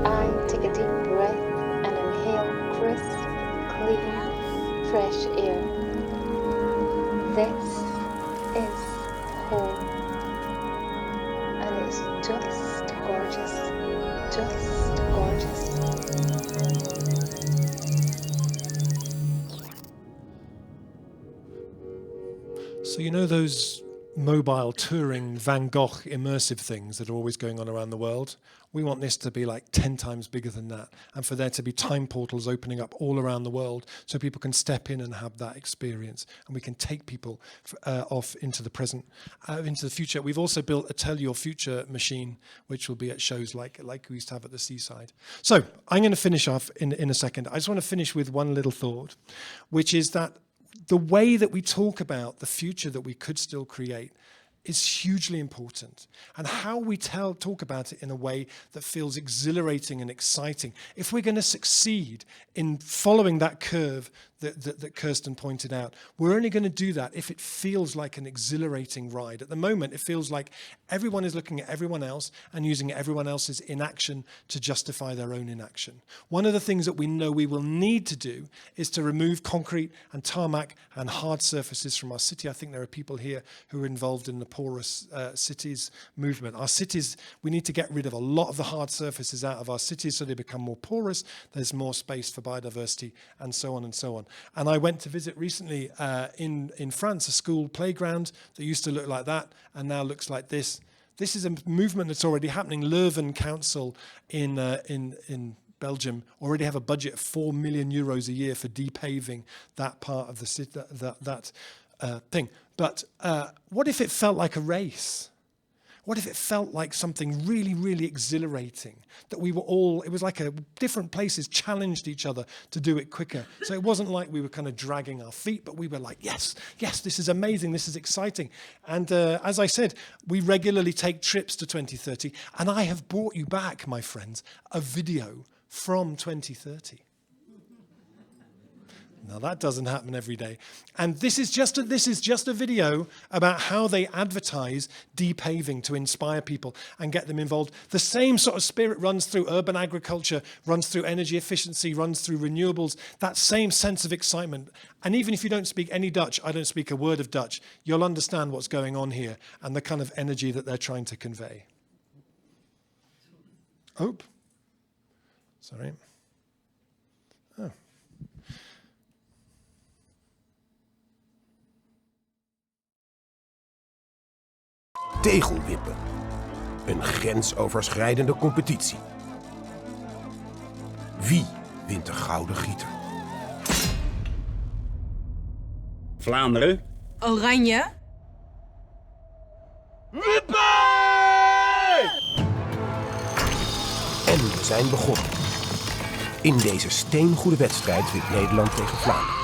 I take a deep breath and inhale crisp, clean, fresh air. This is home, and it's just gorgeous, just gorgeous. So you know those mobile touring Van Gogh immersive things that are always going on around the world? We want this to be like 10 times bigger than that, and for there to be time portals opening up all around the world so people can step in and have that experience, and we can take people off into the present, into the future. We've also built a Tell Your Future machine, which will be at shows like we used to have at the Seaside. So I'm going to finish off in a second. I just want to finish with one little thought, which is that the way that we talk about the future that we could still create is hugely important, and how we talk about it in a way that feels exhilarating and exciting. If we're going to succeed in following that curve that Kirsten pointed out, we're only going to do that if it feels like an exhilarating ride. At the moment, it feels like everyone is looking at everyone else and using everyone else's inaction to justify their own inaction. One of the things that we know we will need to do is to remove concrete and tarmac and hard surfaces from our city. I think there are people here who are involved in the porous cities movement. Our cities, we need to get rid of a lot of the hard surfaces out of our cities so they become more porous. There's more space for biodiversity, and so on and so on. And I went to visit recently in France, a school playground that used to look like that and now looks like this. This is a movement that's already happening. Leuven Council in Belgium already have a budget of 4 million euros a year for depaving that part of the city, that thing. But what if it felt like a race? What if it felt like something really, really exhilarating? That we were all, it was like different places challenged each other to do it quicker. So it wasn't like we were kind of dragging our feet, but we were like, yes, this is amazing, this is exciting. And as I said, we regularly take trips to 2030. And I have brought you back, my friends, a video from 2030. Now that doesn't happen every day. And this is just a video about how they advertise depaving to inspire people and get them involved. The same sort of spirit runs through urban agriculture, runs through energy efficiency, runs through renewables, that same sense of excitement. And even if you don't speak any Dutch, I don't speak a word of Dutch, you'll understand what's going on here and the kind of energy that they're trying to convey. Oh, sorry. Oh. Tegelwippen. Een grensoverschrijdende competitie. Wie wint de gouden gieter? Vlaanderen. Oranje. En we zijn begonnen. In deze steengoede wedstrijd wint Nederland tegen Vlaanderen.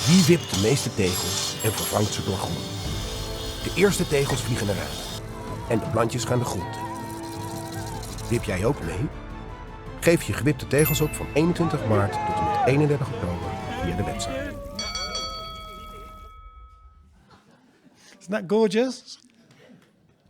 Wie wipt de meeste tegels en vervangt ze door groen? De eerste tegels vliegen eruit. En de plantjes gaan de grond in. Wip jij ook mee? Geef je gewipte tegels op van 21 maart tot en met 31 oktober via de website. Isn't that gorgeous?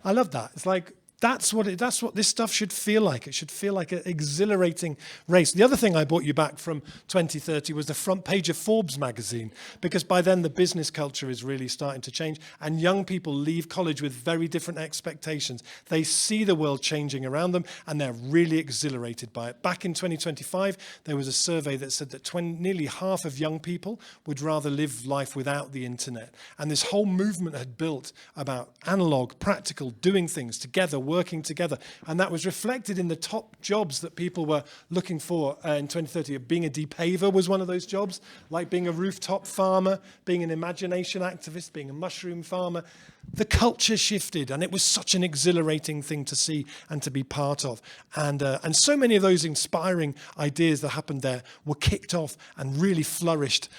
I love that. It's like that's what this stuff should feel like. It should feel like an exhilarating race. The other thing I brought you back from 2030 was the front page of Forbes magazine, because by then the business culture is really starting to change, and young people leave college with very different expectations. They see the world changing around them, and they're really exhilarated by it. Back in 2025, there was a survey that said that nearly half of young people would rather live life without the internet. And this whole movement had built about analog, practical, doing things together, working together. And that was reflected in the top jobs that people were looking for in 2030. Being a depaver was one of those jobs, like being a rooftop farmer, being an imagination activist, being a mushroom farmer. The culture shifted, and it was such an exhilarating thing to see and to be part of. And so many of those inspiring ideas that happened there were kicked off and really flourished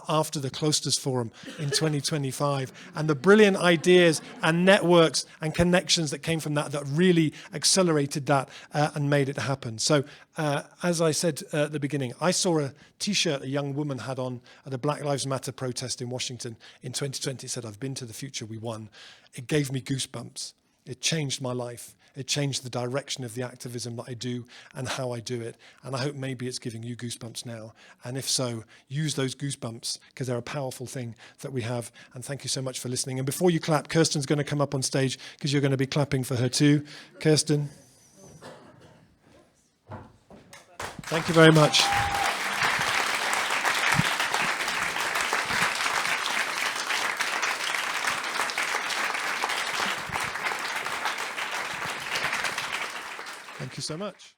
after the Klosters Forum in 2025. And the brilliant ideas and networks and connections that came from that really accelerated that and made it happen. So as I said at the beginning, I saw a T-shirt a young woman had on at a Black Lives Matter protest in Washington in 2020. It said, "I've been to the future, we won." It gave me goosebumps. It changed my life. It changed the direction of the activism that I do and how I do it. And I hope maybe it's giving you goosebumps now. And if so, use those goosebumps, because they're a powerful thing that we have. And thank you so much for listening. And before you clap, Kirsten's going to come up on stage, because you're going to be clapping for her too. Kirsten. Thank you very much. Thank you so much.